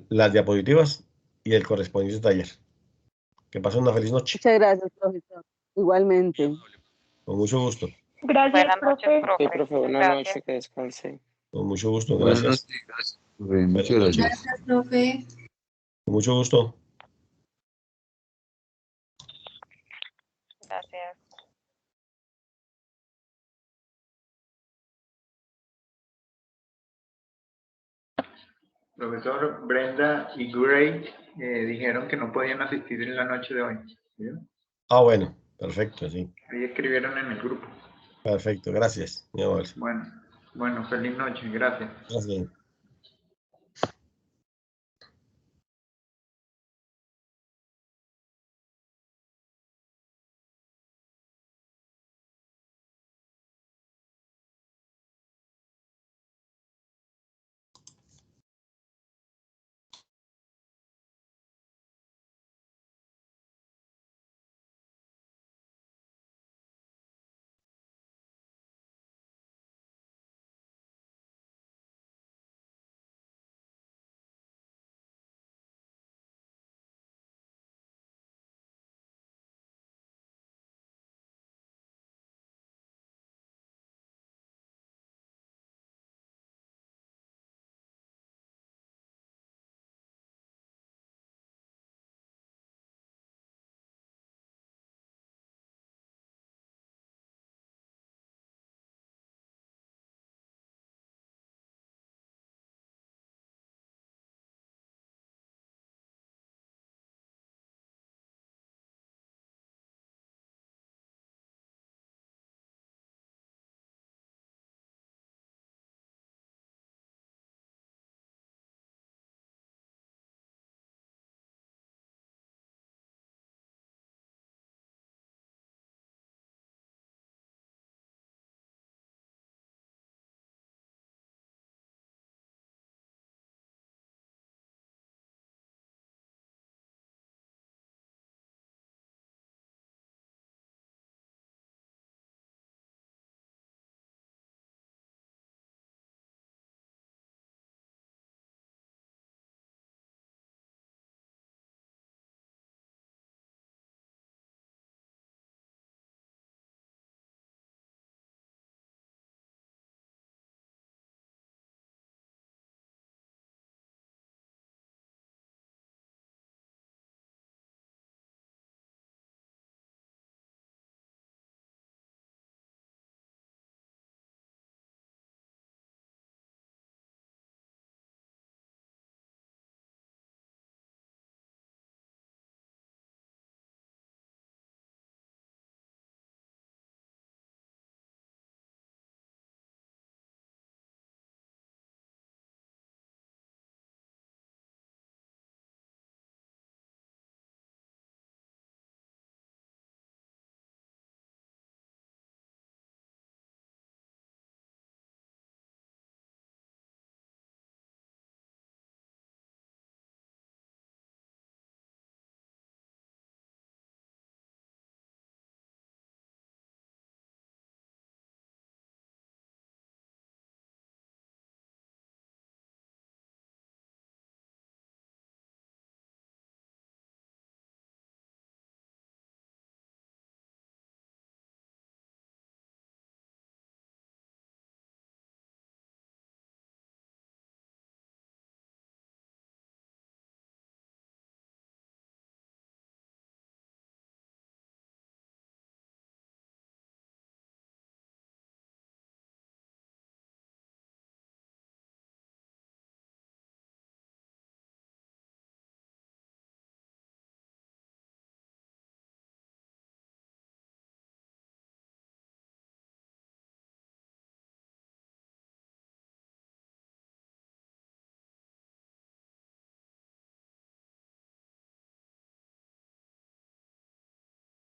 las diapositivas y el correspondiente taller. Que pasen una feliz noche. Muchas gracias, profesor. Igualmente. Con mucho gusto. Gracias, Buenas profe. noches, profe. Sí, profe, buenas Gracias. noches, que descanse. Con mucho gusto, Buenas gracias. noches, gracias, profe, muchas gracias. Gracias, profe. Con mucho gusto. Gracias. Profesor, Brenda y Gray dijeron que no podían asistir en la noche de hoy. ¿Sí? Ah, bueno, perfecto, sí. Ahí escribieron en el grupo. Perfecto, gracias. Mi amor. Bueno, feliz noche, gracias. Gracias.